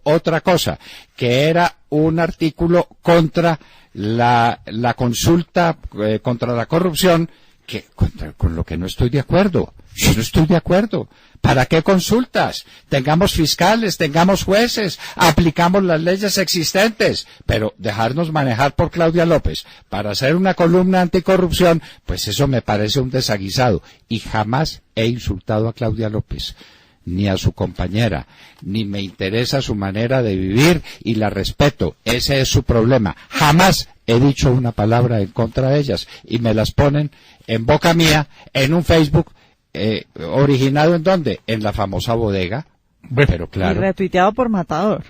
otra cosa, que era un artículo contra la consulta, contra la corrupción, con lo que no estoy de acuerdo. Yo no estoy de acuerdo. ¿Para qué consultas? Tengamos fiscales, tengamos jueces, aplicamos las leyes existentes, pero dejarnos manejar por Claudia López para hacer una columna anticorrupción, pues eso me parece un desaguisado. Y jamás he insultado a Claudia López, ni a su compañera, ni me interesa su manera de vivir y la respeto. Ese es su problema. Jamás he dicho una palabra en contra de ellas y me las ponen en boca mía en un Facebook originado ¿en dónde? En la famosa bodega. Bueno, pero claro. Y retuiteado por Matador.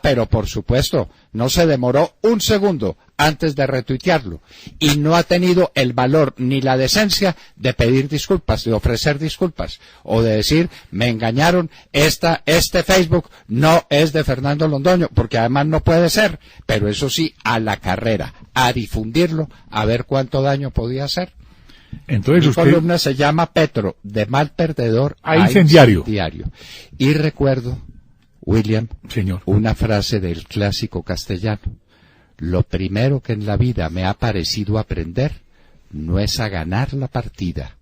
Pero por supuesto, no se demoró un segundo antes de retuitearlo y no ha tenido el valor ni la decencia de pedir disculpas, de ofrecer disculpas o de decir, me engañaron, este Facebook no es de Fernando Londoño, porque además no puede ser, pero eso sí, a la carrera, a difundirlo, a ver cuánto daño podía hacer. Entonces Mi columna se llama Petro, de mal perdedor a incendiario. Y recuerdo, William, señor, una frase del clásico castellano: lo primero que en la vida me ha parecido aprender no es a ganar la partida,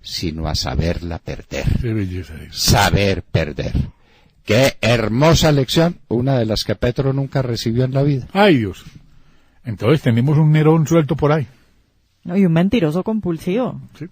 sino a saberla perder. Qué belleza es. Saber perder. Qué hermosa lección, una de las que Petro nunca recibió en la vida. Ay, Dios. Entonces tenemos un Nerón suelto por ahí. No, y un mentiroso compulsivo. Sí.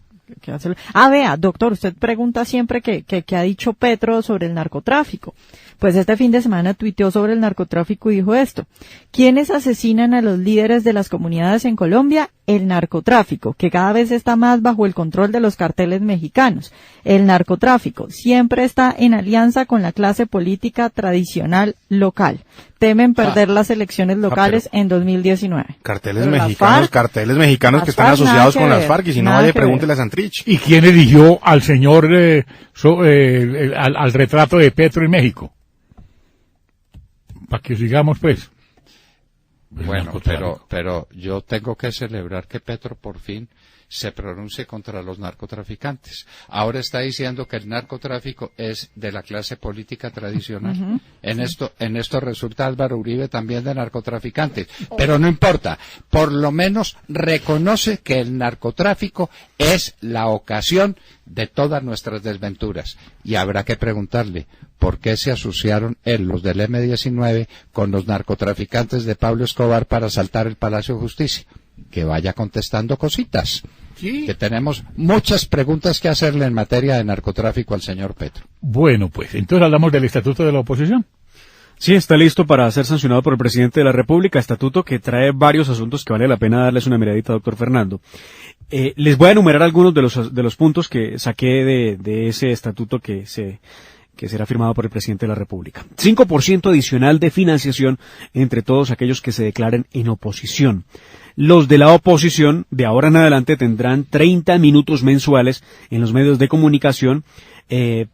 Vea, doctor, usted pregunta siempre qué ha dicho Petro sobre el narcotráfico. Pues este fin de semana tuiteó sobre el narcotráfico y dijo esto: ¿quiénes asesinan a los líderes de las comunidades en Colombia? El narcotráfico, que cada vez está más bajo el control de los carteles mexicanos. El narcotráfico siempre está en alianza con la clase política tradicional local. Temen perder las elecciones locales en 2019. Carteles mexicanos que están asociados con las FARC, y si no, vaya, pregúntele a Santrich. ¿Y quién eligió al señor, al retrato de Petro en México? Para que sigamos, pues. Bueno, pero yo tengo que celebrar que Petro por fin se pronuncie contra los narcotraficantes. Ahora está diciendo que el narcotráfico es de la clase política tradicional. Ujú. En esto resulta Álvaro Uribe también de narcotraficante. Pero no importa, por lo menos reconoce que el narcotráfico es la ocasión de todas nuestras desventuras. Y habrá que preguntarle, ¿por qué se asociaron los del M-19 con los narcotraficantes de Pablo Escobar para asaltar el Palacio de Justicia? Que vaya contestando cositas. Sí. Que tenemos muchas preguntas que hacerle en materia de narcotráfico al señor Petro. Bueno, pues entonces hablamos del estatuto de la oposición. Sí, está listo para ser sancionado por el presidente de la República, estatuto que trae varios asuntos que vale la pena darles una miradita, doctor Fernando. Les voy a enumerar algunos de los puntos que saqué de ese estatuto que será firmado por el presidente de la República. 5% adicional de financiación entre todos aquellos que se declaren en oposición. Los de la oposición, de ahora en adelante, tendrán 30 minutos mensuales en los medios de comunicación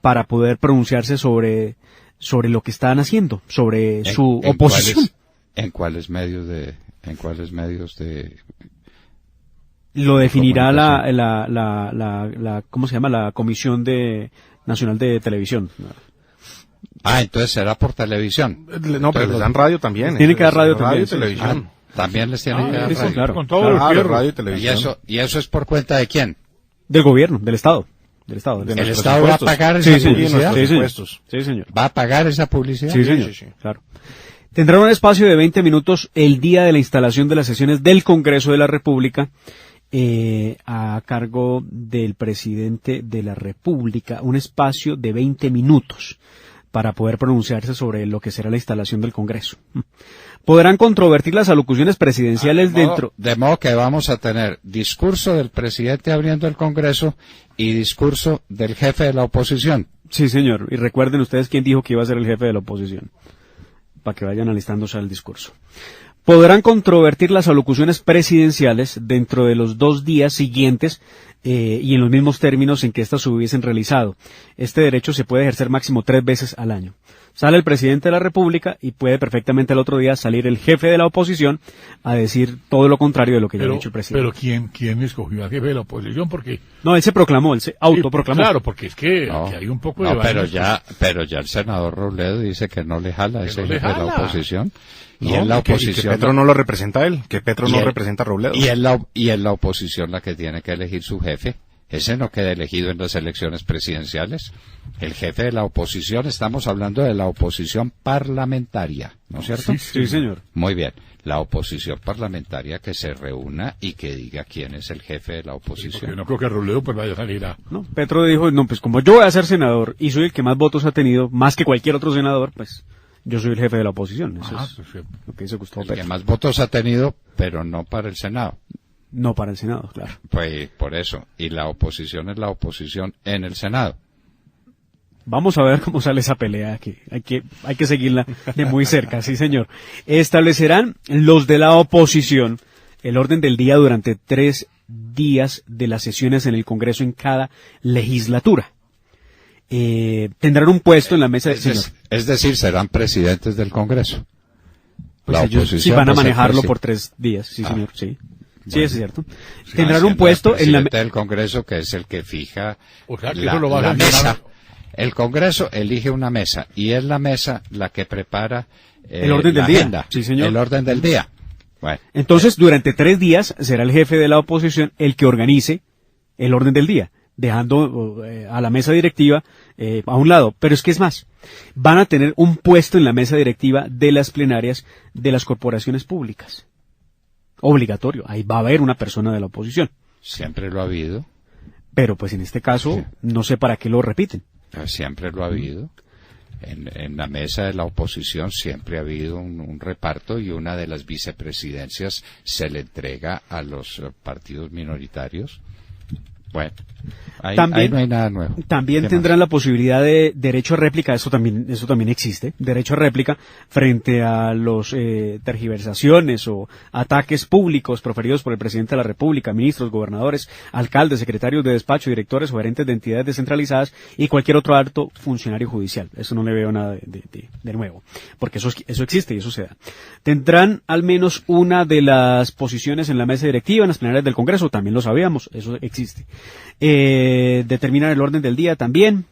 para poder pronunciarse sobre lo que están haciendo, sobre su oposición. ¿En cuáles medios de Lo definirá ¿cómo se llama? La Comisión Nacional de Televisión. Entonces será por televisión. No, pero les dan radio también. Tiene que dar radio también. Y televisión. También les tienen que dar sí, radio. claro. Con todos los fierros. Radio y televisión. ¿Y eso es por cuenta de quién? Del gobierno, del Estado. De ¿El nuestros Estado va a impuestos. pagar Sí, esa señor. publicidad? Sí, señor. Impuestos. Sí, señor. ¿Va a pagar esa publicidad? Sí, señor. sí. Claro. Tendrá un espacio de 20 minutos el día de la instalación de las sesiones del Congreso de la República a cargo del presidente de la República. Un espacio de 20 minutos para poder pronunciarse sobre lo que será la instalación del Congreso. Podrán controvertir las alocuciones presidenciales De modo que vamos a tener discurso del presidente abriendo el Congreso y discurso del jefe de la oposición. Sí, señor. Y recuerden ustedes quién dijo que iba a ser el jefe de la oposición, para que vayan alistándose al discurso. Podrán controvertir las alocuciones presidenciales dentro de los 2 días siguientes y en los mismos términos en que éstas se hubiesen realizado. Este derecho se puede ejercer máximo 3 veces al año. Sale el presidente de la República y puede perfectamente el otro día salir el jefe de la oposición a decir todo lo contrario de lo que ya ha dicho el presidente. Pero ¿quién escogió al jefe de la oposición? Porque No, él se proclamó, él se autoproclamó. Claro, porque es que No, hay un poco de pero vainas. ya el senador Robledo dice que no le jala Que ese no le jefe de la jala. oposición. Y No, en la Y que oposición Petro no lo representa a él, que Petro Y no él- representa a Robledo. y en la oposición la que tiene que elegir su jefe. Ese no queda elegido en las elecciones presidenciales. El jefe de la oposición, estamos hablando de la oposición parlamentaria, ¿no es cierto? Sí, señor. Muy bien. La oposición parlamentaria que se reúna y que diga quién es el jefe de la Porque oposición. no creo que Robledo pues vaya a salir a... No, Petro dijo, no, pues como yo voy a ser senador y soy el que más votos ha tenido, más que cualquier otro senador, pues yo soy el jefe de la oposición. Eso es perfecto. lo que dice Gustavo El que Petro. más votos ha tenido, pero no para el Senado. No para el Senado, claro. Pues por eso. Y la oposición es la oposición en el Senado. Vamos a ver cómo sale esa pelea aquí. Hay que seguirla de muy cerca, sí señor. Establecerán los de la oposición el orden del día durante 3 días de las sesiones en el Congreso en cada legislatura. Tendrán un puesto en la mesa de... señor. Es decir, serán presidentes del Congreso. Pues La ellos sí oposición van a va a ser manejarlo presi- por 3 días, sí Ah. señor, sí. Sí, Bueno. es cierto. Siendo Tendrán un el puesto en la... presidente del Congreso, que es el que fija O sea, que la, eso lo va a la sancionar. mesa. El Congreso elige una mesa y es la mesa la que prepara El orden del la día. agenda, Sí, señor. el orden del día. Bueno, Entonces, durante 3 días será el jefe de la oposición el que organice el orden del día, dejando a la mesa directiva a un lado. Pero es que es más, van a tener un puesto en la mesa directiva de las plenarias de las corporaciones públicas. Obligatorio, ahí va a haber una persona de la oposición. siempre lo ha habido, Pero pues en este caso, no sé para qué lo repiten. siempre lo ha habido. En la mesa de la oposición siempre ha habido un reparto y una de las vicepresidencias se le entrega a los partidos minoritarios. Bueno, ahí También, no hay nada nuevo. También ¿Qué tendrán más? la posibilidad de derecho a réplica, eso también existe, derecho a réplica frente a los tergiversaciones o ataques públicos proferidos por el presidente de la República, ministros, gobernadores, alcaldes, secretarios de despacho, directores o gerentes de entidades descentralizadas y cualquier otro alto funcionario judicial. Eso no le veo nada de nuevo, porque eso existe y eso se da. Tendrán al menos una de las posiciones en la mesa directiva, en las plenarias del Congreso, también lo sabíamos, eso existe. Determinan el orden del día también.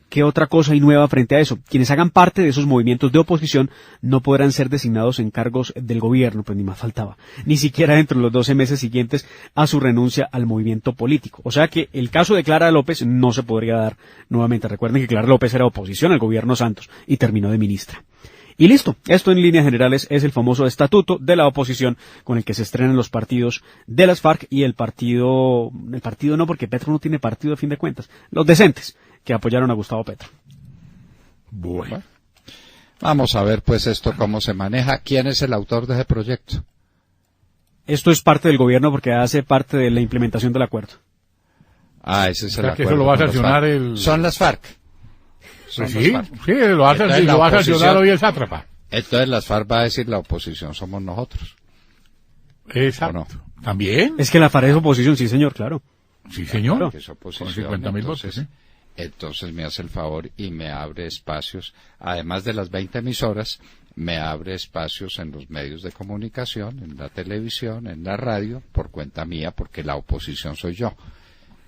¿Qué otra cosa hay nueva frente a eso? Quienes hagan parte de esos movimientos de oposición no podrán ser designados en cargos del gobierno, pues ni más faltaba, ni siquiera dentro de los 12 meses siguientes a su renuncia al movimiento político. O sea que el caso de Clara López no se podría dar nuevamente. Recuerden que Clara López era oposición al gobierno Santos y terminó de ministra. Y listo, esto en líneas generales es el famoso estatuto de la oposición con el que se estrenan los partidos de las FARC y el partido no, porque Petro no tiene partido a fin de cuentas, los decentes que apoyaron a Gustavo Petro. Bueno. Vamos a ver pues esto cómo se maneja. ¿Quién es el autor de ese proyecto? Esto es parte del gobierno porque hace parte de la implementación del acuerdo. Ah, ese es el acuerdo. Que eso lo va a con los sancionar FARC. el... Son las FARC. Pues sí, lo va a sancionar hoy el sátrapa. Entonces las FARC va a decir la oposición somos nosotros. Exacto. ¿O no? ¿También? Es que la FARC es oposición, sí señor, claro. Sí, señor. Claro que es oposición. Con 50.000 votos, ¿sí? Entonces me hace el favor y me abre espacios, además de las 20 emisoras, me abre espacios en los medios de comunicación, en la televisión, en la radio, por cuenta mía, porque la oposición soy yo.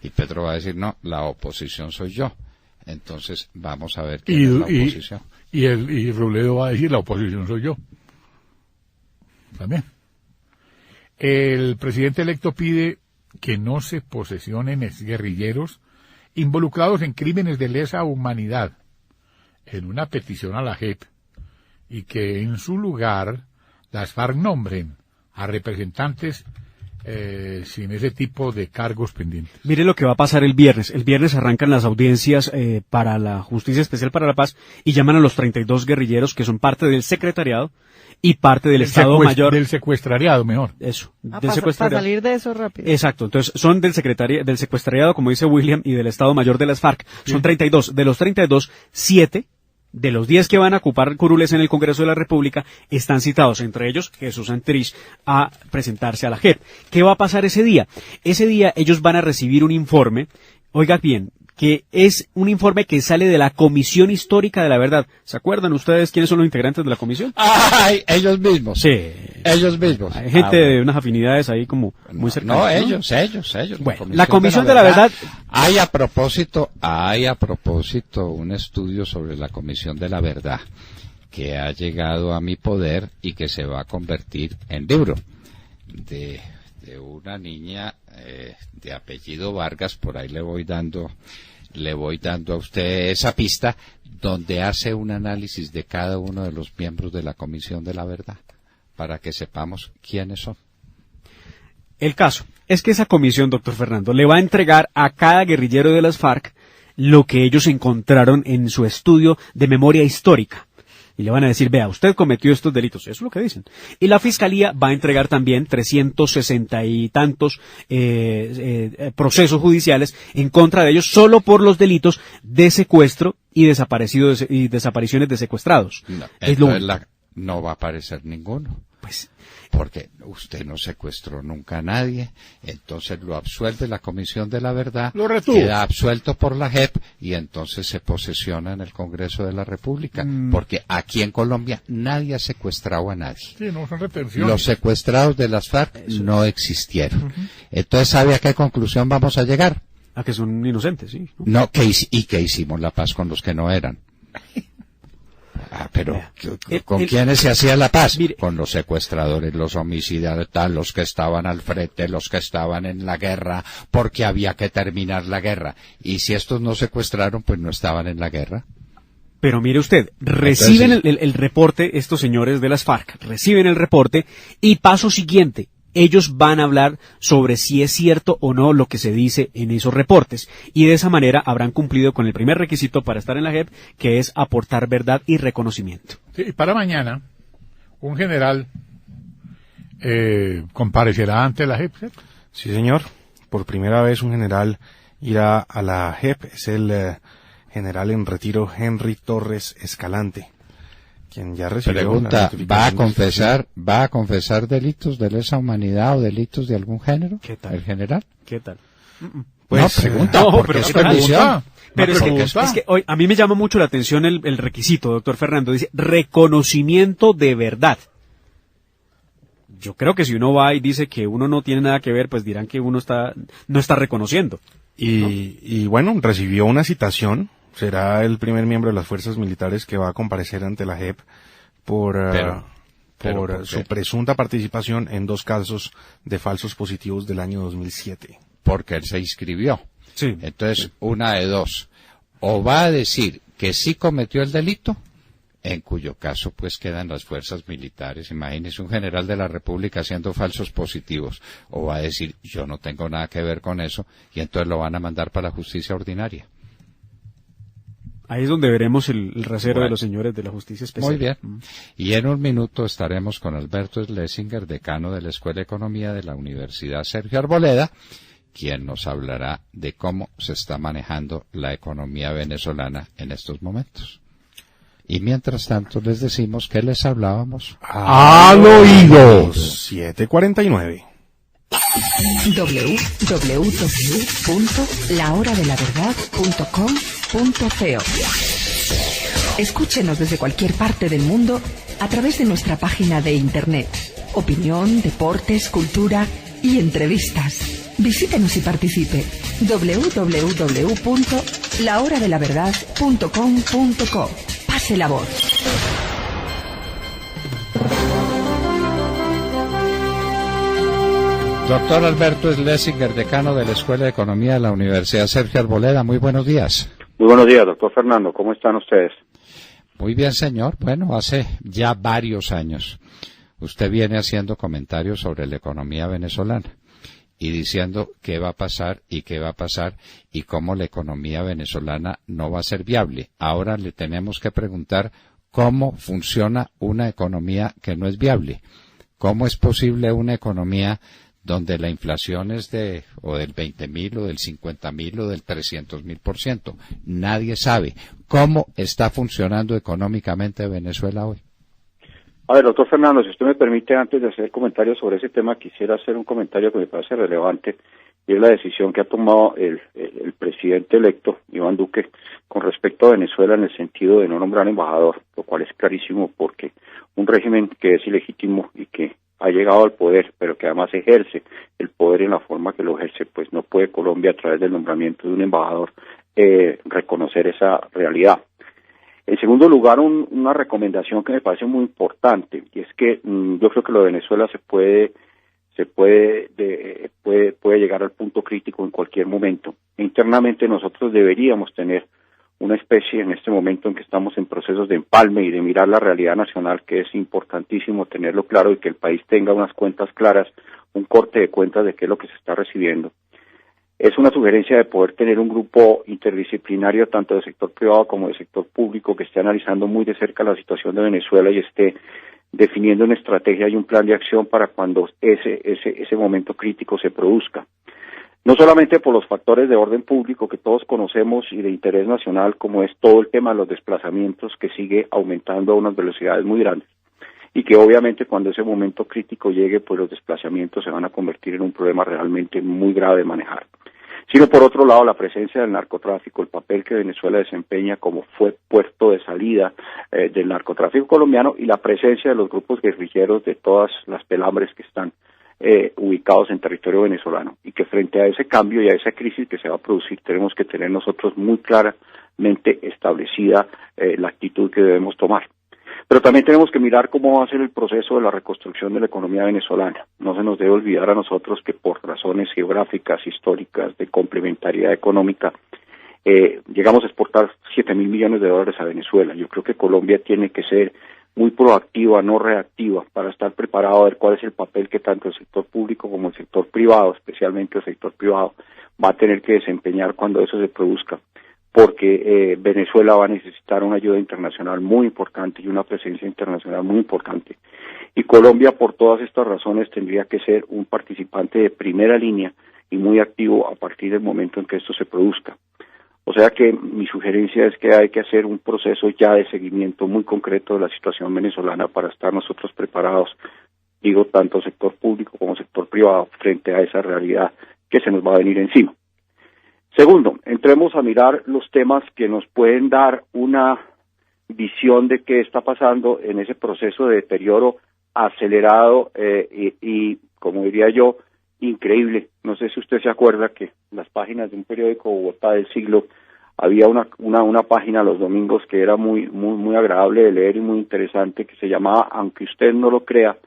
Y Pedro va a decir, no, la oposición soy yo. Entonces vamos a ver quién es la oposición. Y Robledo va a decir, la oposición soy yo. También. El presidente electo pide que no se posesionen exguerrilleros involucrados en crímenes de lesa humanidad, en una petición a la JEP, y que en su lugar las FARC nombren a representantes sin ese tipo de cargos pendientes. Mire lo que va a pasar el viernes. El viernes arrancan las audiencias para la Justicia Especial para la Paz y llaman a los 32 guerrilleros que son parte del secretariado y parte del Estado Mayor. Del secuestrariado, mejor. Eso, del Para secuestrariado. salir de eso rápido. Exacto, entonces son del secuestrariado, como dice William, y del Estado Mayor de las FARC. Sí. Son 32. De los 32, 7 de los 10 que van a ocupar curules en el Congreso de la República están citados, entre ellos Jesús Santrich, a presentarse a la JEP. ¿Qué va a pasar ese día? Ese día ellos van a recibir un informe, oiga bien, que es un informe que sale de la Comisión Histórica de la Verdad. ¿Se acuerdan ustedes quiénes son los integrantes de la comisión? ¡Ay! Ellos mismos. Sí. Ellos mismos. Hay gente bueno. de unas afinidades ahí como muy cercanas. No, ellos. Bueno, la Comisión de la Verdad. Hay a propósito un estudio sobre la Comisión de la Verdad que ha llegado a mi poder y que se va a convertir en libro de una niña de apellido Vargas. Por ahí le voy dando a usted esa pista, donde hace un análisis de cada uno de los miembros de la Comisión de la Verdad, para que sepamos quiénes son. El caso es que esa comisión, doctor Fernando, le va a entregar a cada guerrillero de las FARC lo que ellos encontraron en su estudio de memoria histórica. Y le van a decir, vea, usted cometió estos delitos. Eso es lo que dicen. Y la Fiscalía va a entregar también 360 y tantos procesos judiciales en contra de ellos solo por los delitos de secuestro y desapariciones de secuestrados. No, Es lo entonces no va a aparecer ninguno. Pues, Porque usted no secuestró nunca a nadie, entonces lo absuelve la Comisión de la Verdad, Lo retuvo. queda absuelto por la JEP y entonces se posesiona en el Congreso de la República, porque aquí en Colombia nadie ha secuestrado a nadie. Sí, no son retenciones. Los secuestrados de las FARC no existieron. Entonces, ¿sabe a qué conclusión vamos a llegar? a que son inocentes, sí. No, que hicimos la paz con los que no eran. Pero ¿con quiénes se hacía la paz? Mire, con los secuestradores, los homicidas, los que estaban al frente, los que estaban en la guerra, porque había que terminar la guerra. Y si estos no secuestraron, pues no estaban en la guerra. Pero mire usted, reciben el reporte, estos señores de las FARC, reciben el reporte y paso siguiente, ellos van a hablar sobre si es cierto o no lo que se dice en esos reportes y de esa manera habrán cumplido con el primer requisito para estar en la JEP, que es aportar verdad y reconocimiento. Sí, para mañana, un general comparecerá ante la JEP, ¿cierto? Sí, señor. por primera vez un general irá a la JEP, es el general en retiro Henry Torres Escalante, quien ya recibió Pregunta, ¿va a confesar delitos de lesa humanidad o delitos de algún género? ¿Qué tal? ¿El general? ¿Qué tal? Pues, no, pregunta, no, porque pero es ¿qué tal? condición. Pero No, es que hoy, a mí me llama mucho la atención el requisito, doctor Fernando. Dice, reconocimiento de verdad. Yo creo que si uno va y dice que uno no tiene nada que ver, pues dirán que uno no está reconociendo. y bueno, recibió una citación, será el primer miembro de las fuerzas militares que va a comparecer ante la JEP por su presunta participación en 2 casos de falsos positivos del año 2007. Porque él se inscribió. Sí. Entonces, una de dos. O va a decir que sí cometió el delito, en cuyo caso pues quedan las fuerzas militares. Imagínese un general de la República haciendo falsos positivos. O va a decir, yo no tengo nada que ver con eso, y entonces lo van a mandar para la justicia ordinaria. Ahí es donde veremos el rasero de los señores de la justicia especial. Muy bien. Y en un minuto estaremos con Alberto Schlesinger, decano de la Escuela de Economía de la Universidad Sergio Arboleda, quien nos hablará de cómo se está manejando la economía venezolana en estos momentos. Y mientras tanto les decimos que les hablábamos ¡al oído! 7:49. www.lahoradelaverdad.com.co. Escúchenos desde cualquier parte del mundo a través de nuestra página de internet. Opinión, deportes, cultura y entrevistas. Visítenos y participe. www.lahoradelaverdad.com.co. Pase la voz. Doctor Alberto Schlesinger, decano de la Escuela de Economía de la Universidad Sergio Arboleda. Muy buenos días. Muy buenos días, doctor Fernando. ¿Cómo están ustedes? Muy bien, señor. Bueno, hace ya varios años usted viene haciendo comentarios sobre la economía venezolana y diciendo qué va a pasar y cómo la economía venezolana no va a ser viable. Ahora le tenemos que preguntar cómo funciona una economía que no es viable. ¿Cómo es posible una economía donde la inflación es del 20.000 o del 50.000 o del 300.000%? Nadie sabe cómo está funcionando económicamente Venezuela hoy. A ver, doctor Fernando, si usted me permite, antes de hacer comentarios sobre ese tema, quisiera hacer un comentario que me parece relevante, y es la decisión que ha tomado el presidente electo, Iván Duque, con respecto a Venezuela en el sentido de no nombrar embajador, lo cual es clarísimo porque un régimen que es ilegítimo y que ha llegado al poder, pero que además ejerce el poder en la forma que lo ejerce, pues no puede Colombia, a través del nombramiento de un embajador, reconocer esa realidad. En segundo lugar, una recomendación que me parece muy importante, y es que yo creo que lo de Venezuela puede llegar al punto crítico en cualquier momento. Internamente nosotros deberíamos tener una especie, en este momento en que estamos en procesos de empalme y de mirar la realidad nacional, que es importantísimo tenerlo claro y que el país tenga unas cuentas claras, un corte de cuentas de qué es lo que se está recibiendo. Es una sugerencia de poder tener un grupo interdisciplinario tanto del sector privado como del sector público que esté analizando muy de cerca la situación de Venezuela y esté definiendo una estrategia y un plan de acción para cuando ese momento crítico se produzca. No solamente por los factores de orden público que todos conocemos y de interés nacional, como es todo el tema de los desplazamientos que sigue aumentando a unas velocidades muy grandes y que obviamente cuando ese momento crítico llegue, pues los desplazamientos se van a convertir en un problema realmente muy grave de manejar. Sino por otro lado la presencia del narcotráfico, el papel que Venezuela desempeña como fue puerto de salida del narcotráfico colombiano y la presencia de los grupos guerrilleros de todas las pelambres que están ubicados en territorio venezolano y que frente a ese cambio y a esa crisis que se va a producir tenemos que tener nosotros muy claramente establecida la actitud que debemos tomar. Pero también tenemos que mirar cómo va a ser el proceso de la reconstrucción de la economía venezolana. No se nos debe olvidar a nosotros que por razones geográficas, históricas, de complementariedad económica, llegamos a exportar $7.000 millones a Venezuela. Yo creo que Colombia tiene que ser muy proactiva, no reactiva, para estar preparado a ver cuál es el papel que tanto el sector público como el sector privado, especialmente el sector privado, va a tener que desempeñar cuando eso se produzca. Porque Venezuela va a necesitar una ayuda internacional muy importante y una presencia internacional muy importante. Y Colombia, por todas estas razones, tendría que ser un participante de primera línea y muy activo a partir del momento en que esto se produzca. O sea que mi sugerencia es que hay que hacer un proceso ya de seguimiento muy concreto de la situación venezolana para estar nosotros preparados, digo, tanto sector público como sector privado, frente a esa realidad que se nos va a venir encima. Segundo, entremos a mirar los temas que nos pueden dar una visión de qué está pasando en ese proceso de deterioro acelerado y, como diría yo, increíble. No sé si usted se acuerda que en las páginas de un periódico Bogotá del Siglo había una página los domingos que era muy agradable de leer y muy interesante, que se llamaba, aunque usted no lo crea,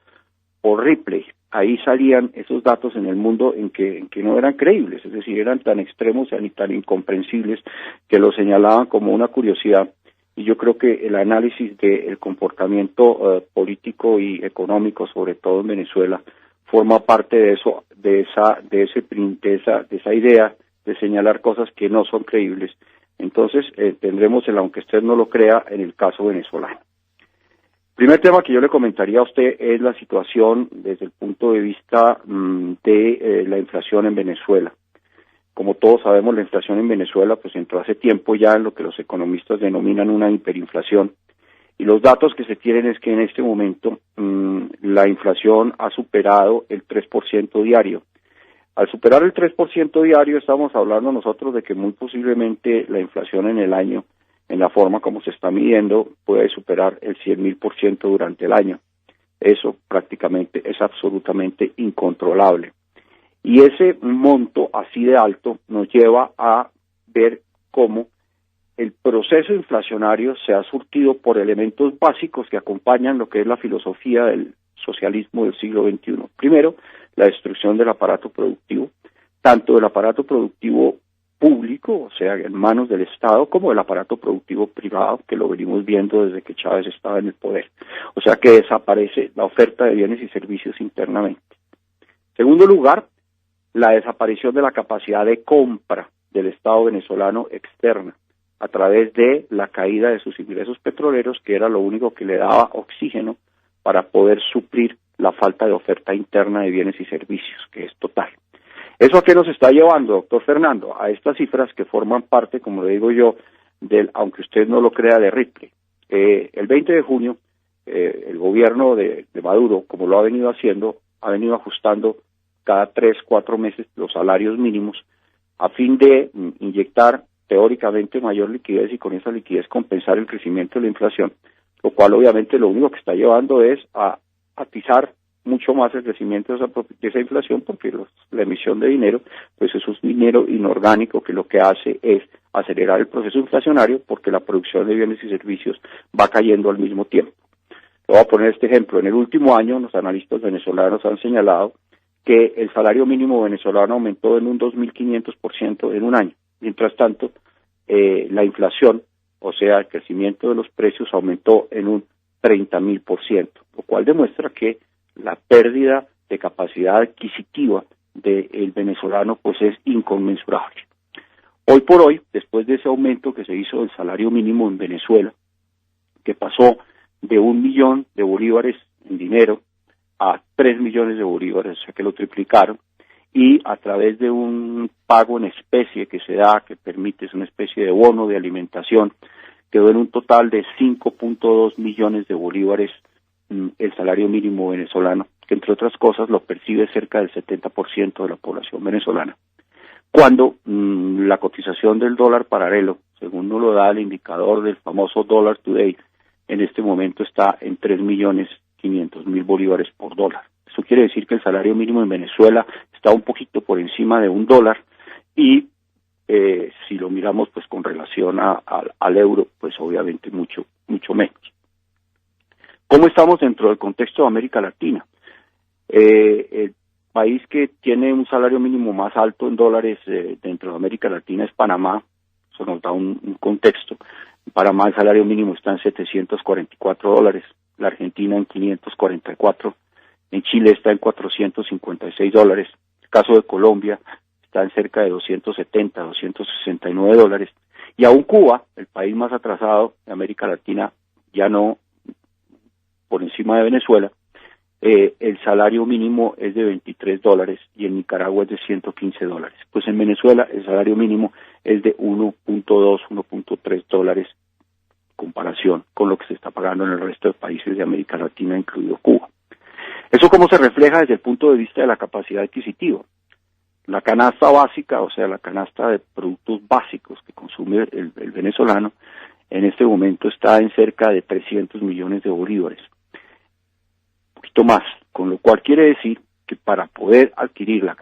por Ripley. Ahí salían esos datos en el mundo en que no eran creíbles, es decir, eran tan extremos y tan incomprensibles que lo señalaban como una curiosidad. Y yo creo que el análisis del comportamiento político y económico, sobre todo en Venezuela, forma parte de eso, de esa idea de señalar cosas que no son creíbles. Entonces tendremos el aunque usted no lo crea en el caso venezolano. Primer tema que yo le comentaría a usted es la situación desde el punto de vista de la inflación en Venezuela. Como todos sabemos, la inflación en Venezuela pues entró hace tiempo ya en lo que los economistas denominan una hiperinflación. Y los datos que se tienen es que en este momento la inflación ha superado el 3% diario. Al superar el 3% diario estamos hablando nosotros de que muy posiblemente la inflación en el año, en la forma como se está midiendo, puede superar el 100.000% durante el año. Eso prácticamente es absolutamente incontrolable. Y ese monto así de alto nos lleva a ver cómo el proceso inflacionario se ha surtido por elementos básicos que acompañan lo que es la filosofía del socialismo del siglo XXI. Primero, la destrucción del aparato productivo, tanto del aparato productivo público, o sea, en manos del Estado, como del aparato productivo privado, que lo venimos viendo desde que Chávez estaba en el poder. O sea que desaparece la oferta de bienes y servicios internamente. Segundo lugar, la desaparición de la capacidad de compra del Estado venezolano externa, a través de la caída de sus ingresos petroleros, que era lo único que le daba oxígeno para poder suplir la falta de oferta interna de bienes y servicios, que es total. ¿Eso a qué nos está llevando, doctor Fernando? A estas cifras que forman parte, como le digo yo, del, aunque usted no lo crea, de Ripley. El 20 de junio, el gobierno de Maduro, como lo ha venido haciendo, ha venido ajustando cada 3-4 meses los salarios mínimos a fin de inyectar teóricamente mayor liquidez y con esa liquidez compensar el crecimiento de la inflación, lo cual obviamente lo único que está llevando es a atizar mucho más el crecimiento de esa inflación, porque la emisión de dinero, pues eso es dinero inorgánico que lo que hace es acelerar el proceso inflacionario, porque la producción de bienes y servicios va cayendo al mismo tiempo. Le voy a poner este ejemplo. En el último año, los analistas venezolanos han señalado que el salario mínimo venezolano aumentó en un 2.500% en un año. Mientras tanto, la inflación, o sea, el crecimiento de los precios, aumentó en un 30.000%, lo cual demuestra que la pérdida de capacidad adquisitiva del venezolano pues es inconmensurable. Hoy por hoy, después de ese aumento que se hizo del salario mínimo en Venezuela, que pasó de 1 millón de bolívares en dinero a 3 millones de bolívares, o sea que lo triplicaron, y a través de un pago en especie que se da, que permite, es una especie de bono de alimentación, quedó en un total de 5.2 millones de bolívares el salario mínimo venezolano, que entre otras cosas lo percibe cerca del 70% de la población venezolana. Cuando la cotización del dólar paralelo, según nos lo da el indicador del famoso Dollar Today, en este momento está en 3.500.000 bolívares por dólar. Eso quiere decir que el salario mínimo en Venezuela está un poquito por encima de $1 y si lo miramos pues con relación al euro, pues obviamente mucho menos. ¿Cómo estamos dentro del contexto de América Latina? El país que tiene un salario mínimo más alto en dólares dentro de América Latina es Panamá. Eso nos da un contexto. En Panamá el salario mínimo está en $744, la Argentina en 544, en Chile está en $456, el caso de Colombia está en cerca de $269, y aún Cuba, el país más atrasado de América Latina, ya no por encima de Venezuela, el salario mínimo es de $23 y en Nicaragua es de $115. Pues en Venezuela el salario mínimo es de $1.2, $1.3 en comparación con lo que se está pagando en el resto de países de América Latina, incluido Cuba. ¿Eso cómo se refleja desde el punto de vista de la capacidad adquisitiva? La canasta básica, o sea, la canasta de productos básicos que consume el venezolano, en este momento está en cerca de 300 millones de bolívares. Un poquito más, con lo cual quiere decir que para poder adquirir la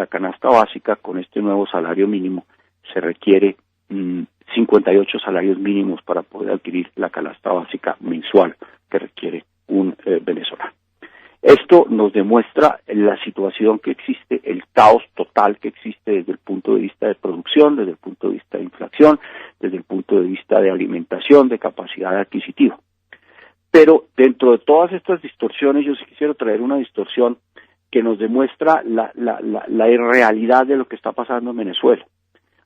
canasta básica con este nuevo salario mínimo se requiere 58 salarios mínimos para poder adquirir la canasta básica mensual que requiere un venezolano. Esto nos demuestra la situación que existe, el caos total que existe desde el punto de vista de producción, desde el punto de vista de inflación, desde el punto de vista de alimentación, de capacidad adquisitiva. Pero dentro de todas estas distorsiones, yo sí quisiera traer una distorsión que nos demuestra la irrealidad de lo que está pasando en Venezuela.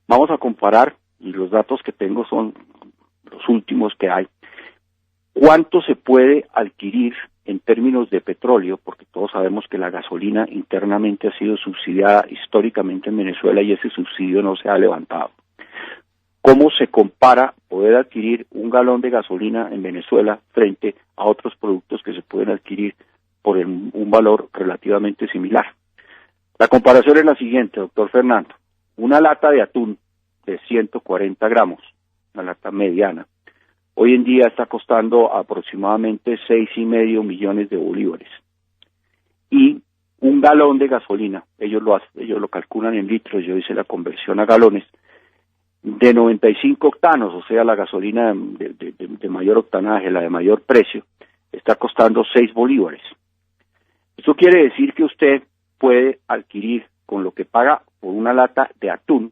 Vamos a comparar, y los datos que tengo son los últimos que hay, cuánto se puede adquirir en términos de petróleo, porque todos sabemos que la gasolina internamente ha sido subsidiada históricamente en Venezuela y ese subsidio no se ha levantado. ¿Cómo se compara poder adquirir un galón de gasolina en Venezuela frente a otros productos que se pueden adquirir por un valor relativamente similar? La comparación es la siguiente, doctor Fernando. Una lata de atún de 140 gramos, una lata mediana, hoy en día está costando aproximadamente 6,5 millones de bolívares. Y un galón de gasolina, ellos lo calculan en litros, yo hice la conversión a galones, de 95 octanos, o sea, la gasolina de mayor octanaje, la de mayor precio, está costando 6 bolívares. Eso quiere decir que usted puede adquirir, con lo que paga por una lata de atún,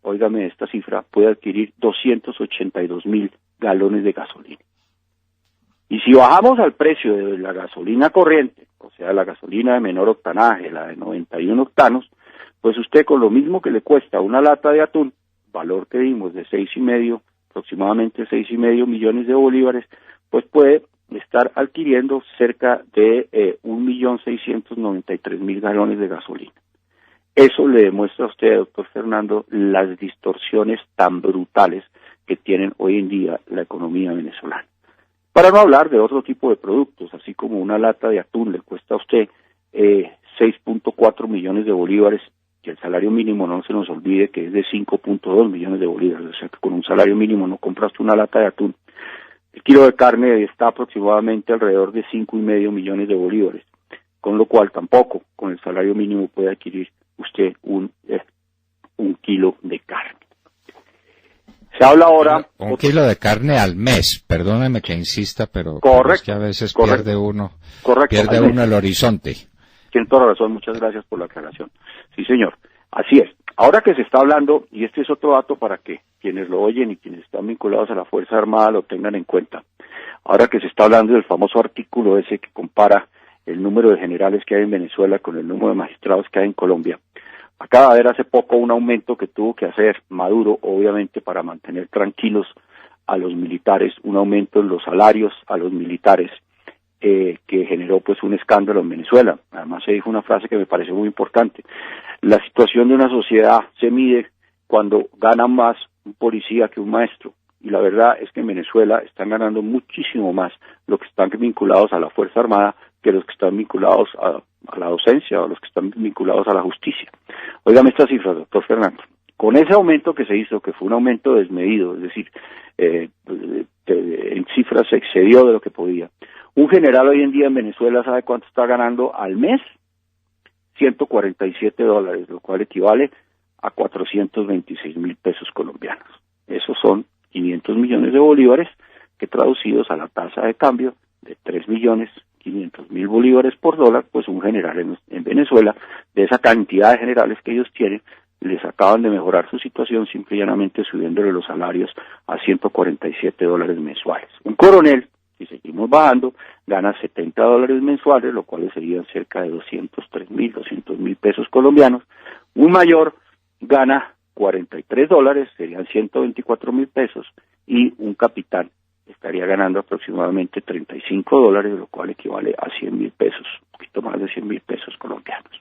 óigame esta cifra, puede adquirir 282,000 galones de gasolina. Y si bajamos al precio de la gasolina corriente, o sea, la gasolina de menor octanaje, la de 91 octanos, pues usted con lo mismo que le cuesta una lata de atún, valor que dimos de 6,5, aproximadamente 6,5 millones de bolívares, pues puede estar adquiriendo cerca de 1.693.000 galones de gasolina. Eso le demuestra a usted, doctor Fernando, las distorsiones tan brutales que tienen hoy en día la economía venezolana. Para no hablar de otro tipo de productos, así como una lata de atún le cuesta a usted 6.4 millones de bolívares, y el salario mínimo no se nos olvide que es de 5.2 millones de bolívares, o sea que con un salario mínimo no compraste una lata de atún. El kilo de carne está aproximadamente alrededor de 5,5 millones de bolívares, con lo cual tampoco con el salario mínimo puede adquirir usted un kilo de carne. Se habla ahora... Un kilo de carne al mes, perdóneme que insista, pero es que a veces pierde uno el horizonte. Tiene toda la razón, muchas gracias por la aclaración. Sí, señor, así es. Ahora que se está hablando, y este es otro dato para que quienes lo oyen y quienes están vinculados a la Fuerza Armada lo tengan en cuenta, ahora que se está hablando del famoso artículo ese que compara el número de generales que hay en Venezuela con el número de magistrados que hay en Colombia, acaba de haber hace poco un aumento que tuvo que hacer Maduro, obviamente para mantener tranquilos a los militares, un aumento en los salarios a los militares, que generó pues un escándalo en Venezuela. Además se dijo una frase que me pareció muy importante: la situación de una sociedad se mide cuando gana más un policía que un maestro, y la verdad es que en Venezuela están ganando muchísimo más los que están vinculados a la Fuerza Armada que los que están vinculados a la docencia o los que están vinculados a la justicia. Óigame esta cifra, doctor Fernando. Con ese aumento que se hizo, que fue un aumento desmedido, es decir, en cifras se excedió de lo que podía. Un general hoy en día en Venezuela, ¿sabe cuánto está ganando al mes? $147, lo cual equivale a 426,000 pesos colombianos. Esos son 500 millones de bolívares que traducidos a la tasa de cambio de 3.500.000 bolívares por dólar, pues un general en Venezuela, de esa cantidad de generales que ellos tienen, les acaban de mejorar su situación simple y llanamente subiéndole los salarios a $147 mensuales. Un coronel, si seguimos bajando, gana $70 mensuales, lo cual serían cerca de 200.000 pesos colombianos. Un mayor gana $43, serían 124,000 pesos, y un capitán estaría ganando aproximadamente $35, lo cual equivale a 100.000 pesos, un poquito más de 100.000 pesos colombianos.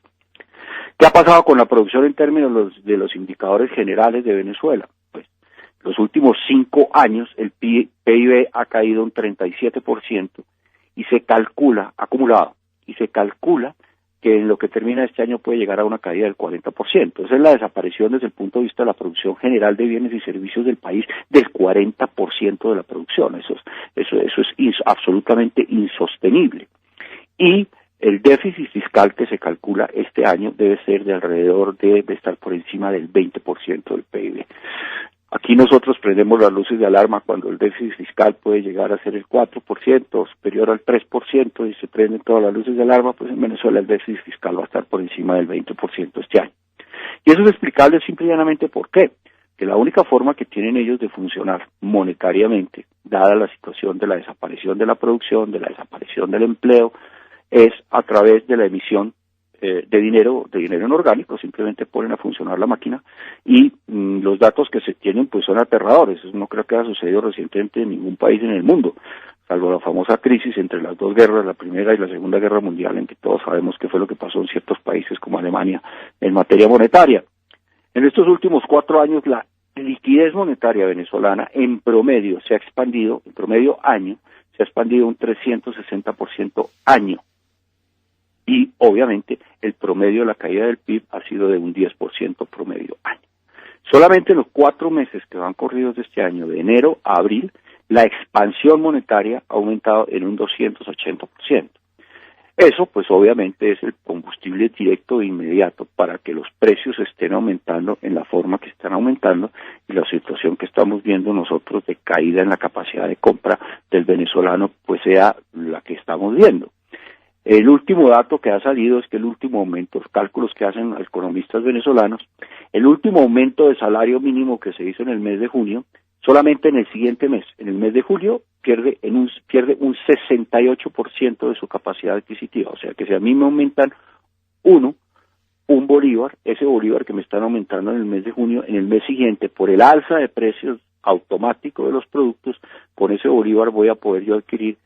¿Qué ha pasado con la producción en términos de los indicadores generales de Venezuela? Pues los últimos 5 años el PIB ha caído un 37% y se calcula, acumulado, y se calcula que en lo que termina este año puede llegar a una caída del 40%. Esa es la desaparición desde el punto de vista de la producción general de bienes y servicios del país del 40% de la producción. Eso es absolutamente insostenible. Y el déficit fiscal que se calcula este año debe ser de alrededor de estar por encima del 20% del PIB. Aquí nosotros prendemos las luces de alarma cuando el déficit fiscal puede llegar a ser el 4%, superior al 3%, y se prenden todas las luces de alarma, pues en Venezuela el déficit fiscal va a estar por encima del 20% este año. Y eso es explicable simple y llanamente ¿por qué? Que la única forma que tienen ellos de funcionar monetariamente, dada la situación de la desaparición de la producción, de la desaparición del empleo, es a través de la emisión de dinero en orgánico. Simplemente ponen a funcionar la máquina y los datos que se tienen pues son aterradores. Eso no creo que haya sucedido recientemente en ningún país en el mundo, salvo la famosa crisis entre las dos guerras, la Primera y la Segunda Guerra Mundial, en que todos sabemos qué fue lo que pasó en ciertos países como Alemania en materia monetaria. En estos últimos 4 años la liquidez monetaria venezolana en promedio se ha expandido, en promedio año, se ha expandido un 360% año. Y obviamente el promedio de la caída del PIB ha sido de un 10% promedio año. Solamente en los 4 meses que van corridos de este año, de enero a abril, la expansión monetaria ha aumentado en un 280%. Eso pues obviamente es el combustible directo e inmediato para que los precios estén aumentando en la forma que están aumentando y la situación que estamos viendo nosotros de caída en la capacidad de compra del venezolano pues sea la que estamos viendo. El último dato que ha salido es que el último aumento, los cálculos que hacen los economistas venezolanos, el último aumento de salario mínimo que se hizo en el mes de junio, solamente en el siguiente mes, en el mes de julio, pierde un 68% de su capacidad adquisitiva. O sea que si a mí me aumentan un bolívar, ese bolívar que me están aumentando en el mes de junio, en el mes siguiente, por el alza de precios automático de los productos, con ese bolívar voy a poder yo adquirir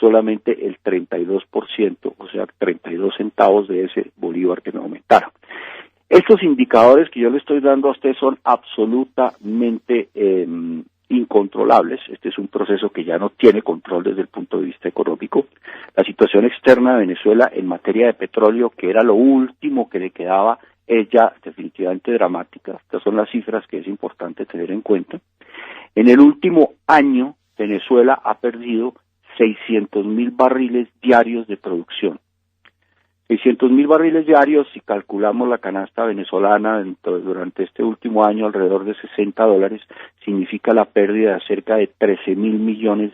solamente el 32%, o sea, 32 centavos de ese bolívar que me aumentaron. Estos indicadores que yo le estoy dando a usted son absolutamente incontrolables. Este es un proceso que ya no tiene control desde el punto de vista económico. La situación externa de Venezuela en materia de petróleo, que era lo último que le quedaba, es ya definitivamente dramática. Estas son las cifras que es importante tener en cuenta. En el último año, Venezuela ha perdido 600.000 barriles diarios de producción. 600.000 barriles diarios, si calculamos la canasta venezolana durante este último año alrededor de $60, significa la pérdida de cerca de $13.000 millones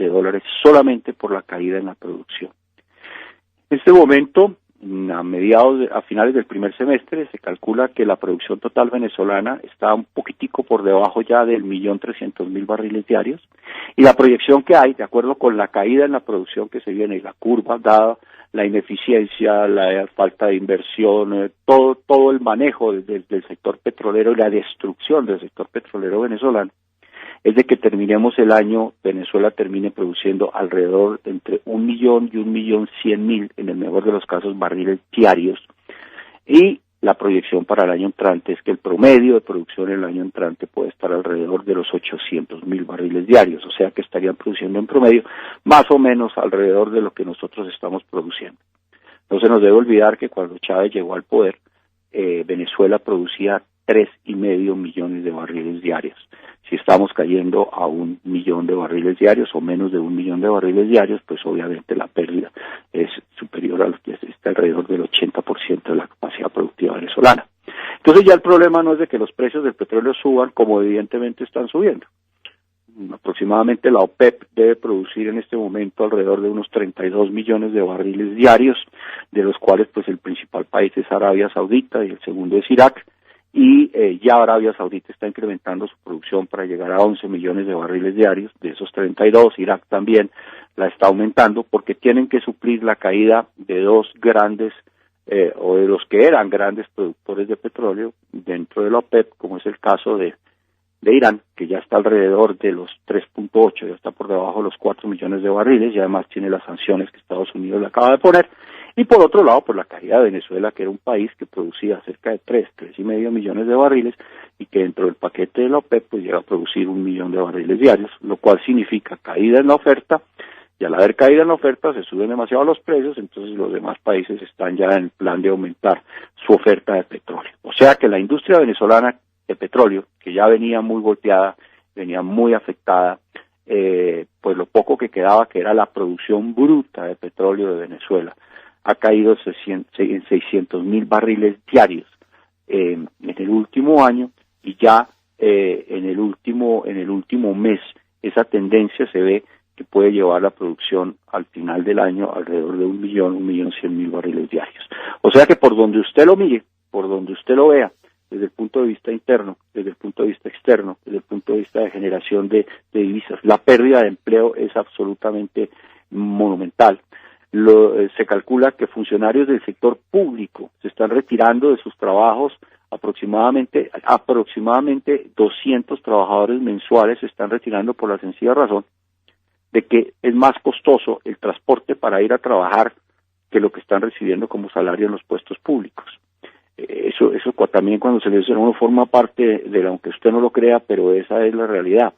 solamente por la caída en la producción. En este momento, a finales del primer semestre, se calcula que la producción total venezolana está un poquitico por debajo ya del 1.300.000 barriles diarios, y la proyección que hay, de acuerdo con la caída en la producción que se viene y la curva, dada la ineficiencia, la falta de inversión, todo el manejo del sector petrolero y la destrucción del sector petrolero venezolano, es de que terminemos el año, Venezuela termine produciendo alrededor entre 1 millón y 1.100.000, en el mejor de los casos, barriles diarios. Y la proyección para el año entrante es que el promedio de producción en el año entrante puede estar alrededor de los 800.000 barriles diarios, o sea que estarían produciendo en promedio más o menos alrededor de lo que nosotros estamos produciendo. No se nos debe olvidar que cuando Chávez llegó al poder, Venezuela producía 3,5 millones de barriles diarios. Si estamos cayendo a 1 millón de barriles diarios o menos de 1 millón de barriles diarios, pues obviamente la pérdida es superior a lo que está alrededor del 80% de la capacidad productiva venezolana. Entonces ya el problema no es de que los precios del petróleo suban como evidentemente están subiendo. Aproximadamente la OPEP debe producir en este momento alrededor de unos 32 millones de barriles diarios, de los cuales pues el principal país es Arabia Saudita y el segundo es Irak. Y ya Arabia Saudita está incrementando su producción para llegar a 11 millones de barriles diarios, de esos 32, Irak también la está aumentando porque tienen que suplir la caída de dos grandes, o de los que eran grandes productores de petróleo dentro de la OPEP, como es el caso de de Irán, que ya está alrededor de los 3.8, ya está por debajo de los 4 millones de barriles, y además tiene las sanciones que Estados Unidos le acaba de poner. Y por otro lado, por la caída de Venezuela, que era un país que producía cerca de 3.5 millones de barriles, y que dentro del paquete de la OPEP pues llega a producir 1 millón de barriles diarios, lo cual significa caída en la oferta, y al haber caída en la oferta se suben demasiado los precios, entonces los demás países están ya en plan de aumentar su oferta de petróleo. O sea que la industria venezolana de petróleo, que ya venía muy golpeada, venía muy afectada, pues lo poco que quedaba, que era la producción bruta de petróleo de Venezuela, ha caído en 600.000 barriles diarios en el último año, y ya en el último mes esa tendencia se ve que puede llevar la producción al final del año alrededor de 1.100.000 barriles diarios. O sea que por donde usted lo mire, por donde usted lo vea, desde el punto de vista interno, desde el punto de vista externo, desde el punto de vista de generación de divisas, la pérdida de empleo es absolutamente monumental. Se calcula que funcionarios del sector público se están retirando de sus trabajos, aproximadamente 200 trabajadores mensuales se están retirando por la sencilla razón de que es más costoso el transporte para ir a trabajar que lo que están recibiendo como salario en los puestos públicos. Eso también cuando se le dice, uno forma parte de, aunque usted no lo crea, pero esa es la realidad.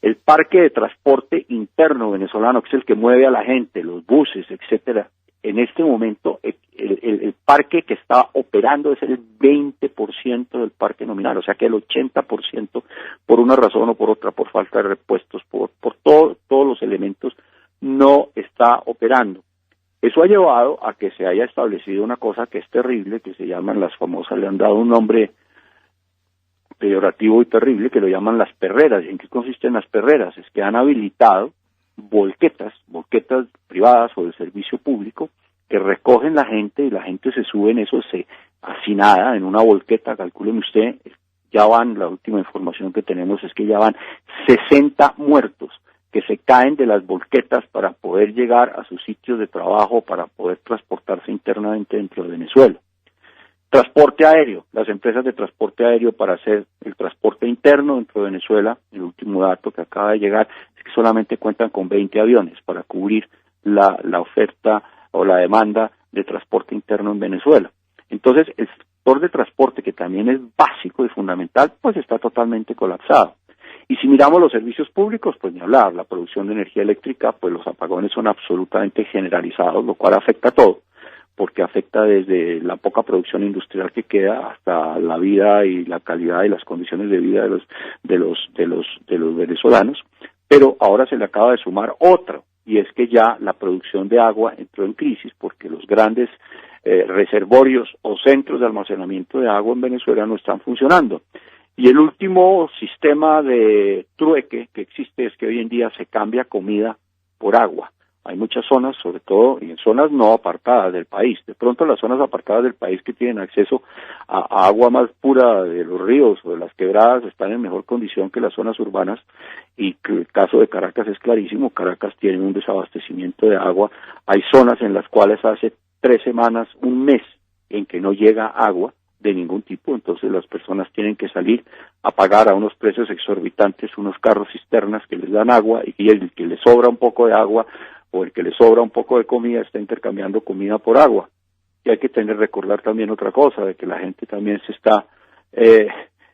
El parque de transporte interno venezolano, que es el que mueve a la gente, los buses, etcétera, en este momento el parque que está operando es el 20% del parque nominal, o sea que el 80% por una razón o por otra, por falta de repuestos, por todos los elementos, no está operando. Eso ha llevado a que se haya establecido una cosa que es terrible, que se llaman las famosas, le han dado un nombre peyorativo y terrible, que lo llaman las perreras. ¿En qué consisten las perreras? Es que han habilitado volquetas privadas o de servicio público, que recogen la gente y la gente se sube en eso, hacinada en una volqueta. Calculen usted, ya van, la última información que tenemos es que ya van 60 muertos que se caen de las volquetas para poder llegar a sus sitios de trabajo, para poder transportarse internamente dentro de Venezuela. Transporte aéreo, las empresas de transporte aéreo para hacer el transporte interno dentro de Venezuela, el último dato que acaba de llegar es que solamente cuentan con 20 aviones para cubrir la oferta o la demanda de transporte interno en Venezuela. Entonces, el sector de transporte, que también es básico y fundamental, pues está totalmente colapsado. Y si miramos los servicios públicos, pues ni hablar, la producción de energía eléctrica, pues los apagones son absolutamente generalizados, lo cual afecta a todo, porque afecta desde la poca producción industrial que queda hasta la vida y la calidad y las condiciones de vida de los venezolanos. Pero ahora se le acaba de sumar otro, y es que ya la producción de agua entró en crisis, porque los grandes reservorios o centros de almacenamiento de agua en Venezuela no están funcionando. Y el último sistema de trueque que existe es que hoy en día se cambia comida por agua. Hay muchas zonas, sobre todo, y en zonas no apartadas del país. De pronto las zonas apartadas del país que tienen acceso a agua más pura de los ríos o de las quebradas están en mejor condición que las zonas urbanas, y que el caso de Caracas es clarísimo. Caracas tiene un desabastecimiento de agua. Hay zonas en las cuales hace 3 semanas, un mes, en que no llega agua de ningún tipo, entonces las personas tienen que salir a pagar a unos precios exorbitantes unos carros cisternas que les dan agua, y el que le sobra un poco de agua o el que le sobra un poco de comida está intercambiando comida por agua. Y hay que recordar también otra cosa, de que la gente también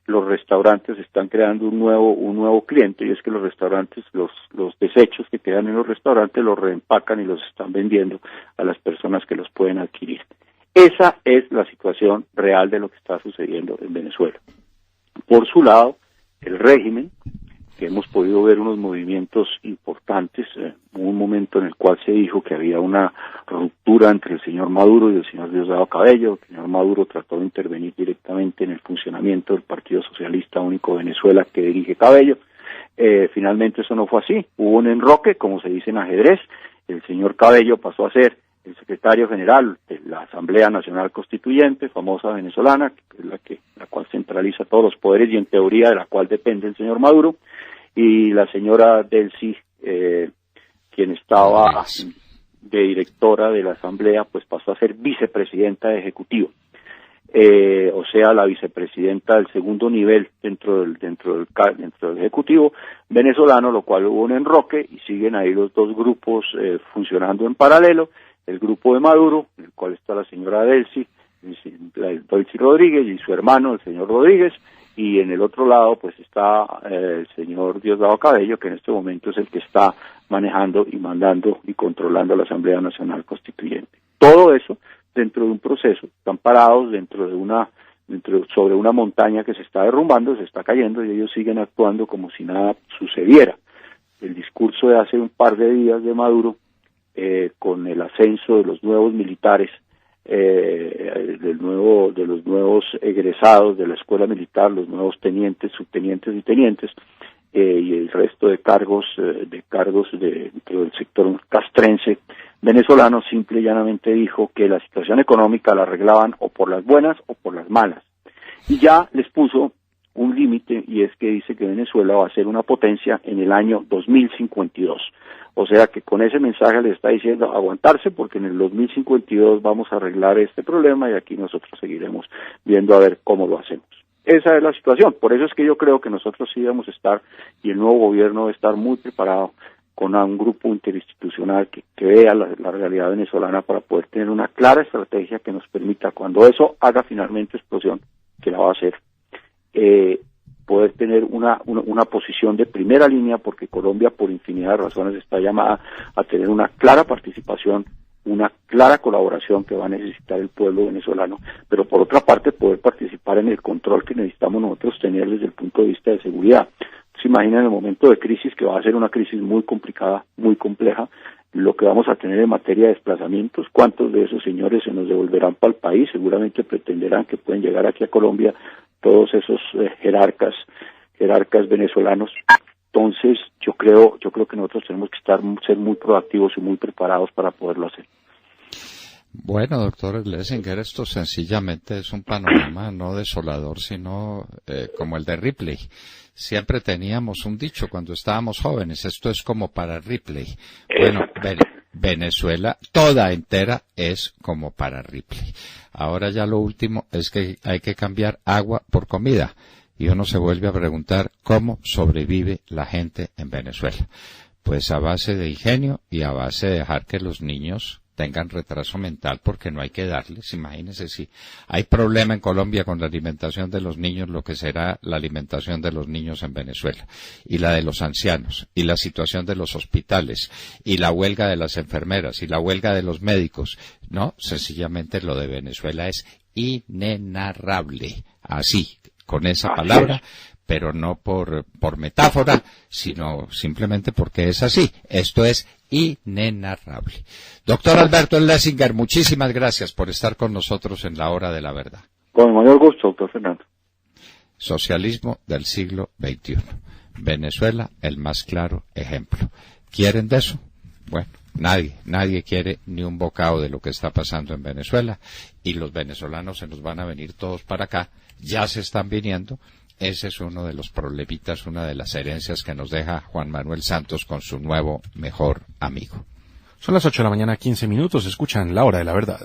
los restaurantes están creando un nuevo cliente, y es que los restaurantes, los desechos que quedan en los restaurantes los reempacan y los están vendiendo a las personas que los pueden adquirir. Esa es la situación real de lo que está sucediendo en Venezuela. Por su lado, el régimen, que hemos podido ver unos movimientos importantes, hubo un momento en el cual se dijo que había una ruptura entre el señor Maduro y el señor Diosdado Cabello. El señor Maduro trató de intervenir directamente en el funcionamiento del Partido Socialista Único de Venezuela que dirige Cabello. Finalmente eso no fue así, hubo un enroque, como se dice en ajedrez. El señor Cabello pasó a ser el secretario general de la Asamblea Nacional Constituyente, famosa venezolana, que es la cual centraliza todos los poderes y en teoría de la cual depende el señor Maduro, y la señora Delcy, quien estaba de directora de la Asamblea, pues pasó a ser vicepresidenta ejecutiva. o sea, la vicepresidenta del segundo nivel dentro del Ejecutivo venezolano, lo cual hubo un enroque y siguen ahí los dos grupos funcionando en paralelo, el grupo de Maduro, en el cual está la señora Delcy Rodríguez y su hermano, el señor Rodríguez, y en el otro lado pues está el señor Diosdado Cabello, que en este momento es el que está manejando y mandando y controlando la Asamblea Nacional Constituyente. Todo eso dentro de un proceso, están parados sobre una montaña que se está derrumbando, se está cayendo, y ellos siguen actuando como si nada sucediera. El discurso de hace un par de días de Maduro, con el ascenso de los nuevos militares, de los nuevos egresados de la escuela militar, los nuevos tenientes, subtenientes y tenientes, y el resto de cargos dentro del sector castrense venezolano, simple y llanamente dijo que la situación económica la arreglaban o por las buenas o por las malas. Y ya les puso un límite, y es que dice que Venezuela va a ser una potencia en el año 2052. O sea que con ese mensaje le está diciendo aguantarse, porque en el 2052 vamos a arreglar este problema y aquí nosotros seguiremos viendo a ver cómo lo hacemos. Esa es la situación. Por eso es que yo creo que nosotros sí debemos estar, y el nuevo gobierno debe estar muy preparado con un grupo interinstitucional que vea la realidad venezolana para poder tener una clara estrategia que nos permita, cuando eso haga finalmente explosión, que la va a hacer, poder tener una posición de primera línea, porque Colombia, por infinidad de razones, está llamada a tener una clara participación, una clara colaboración que va a necesitar el pueblo venezolano, pero por otra parte poder participar en el control que necesitamos nosotros tener desde el punto de vista de seguridad. Se imagina en el momento de crisis, que va a ser una crisis muy complicada, muy compleja, lo que vamos a tener en materia de desplazamientos, cuántos de esos señores se nos devolverán para el país, seguramente pretenderán que pueden llegar aquí a Colombia todos esos jerarcas venezolanos. Entonces yo creo que nosotros tenemos que ser muy proactivos y muy preparados para poderlo hacer. Bueno, doctor Schlesinger, esto sencillamente es un panorama no desolador, sino como el de Ripley. Siempre teníamos un dicho cuando estábamos jóvenes, esto es como para Ripley. Bueno, Venezuela toda entera es como para Ripley. Ahora ya lo último es que hay que cambiar agua por comida, y uno se vuelve a preguntar cómo sobrevive la gente en Venezuela. Pues a base de ingenio y a base de dejar que los niños tengan retraso mental, porque no hay que darles. Imagínense si hay problema en Colombia con la alimentación de los niños, lo que será la alimentación de los niños en Venezuela, y la de los ancianos, y la situación de los hospitales, y la huelga de las enfermeras, y la huelga de los médicos. No, sencillamente lo de Venezuela es inenarrable, así, con esa palabra, pero no por metáfora, sino simplemente porque es así. Esto es inenarrable. Doctor Alberto Schlesinger, muchísimas gracias por estar con nosotros en la Hora de la Verdad. Con el mayor gusto, doctor Fernando. Socialismo del siglo XXI. Venezuela, el más claro ejemplo. ¿Quieren de eso? Bueno, nadie quiere ni un bocado de lo que está pasando en Venezuela, y los venezolanos se nos van a venir todos para acá. Ya se están viniendo. Ese es uno de los problemitas, una de las herencias que nos deja Juan Manuel Santos con su nuevo mejor amigo. Son las 8 de la mañana, 15 minutos. Escuchan La Hora de la Verdad.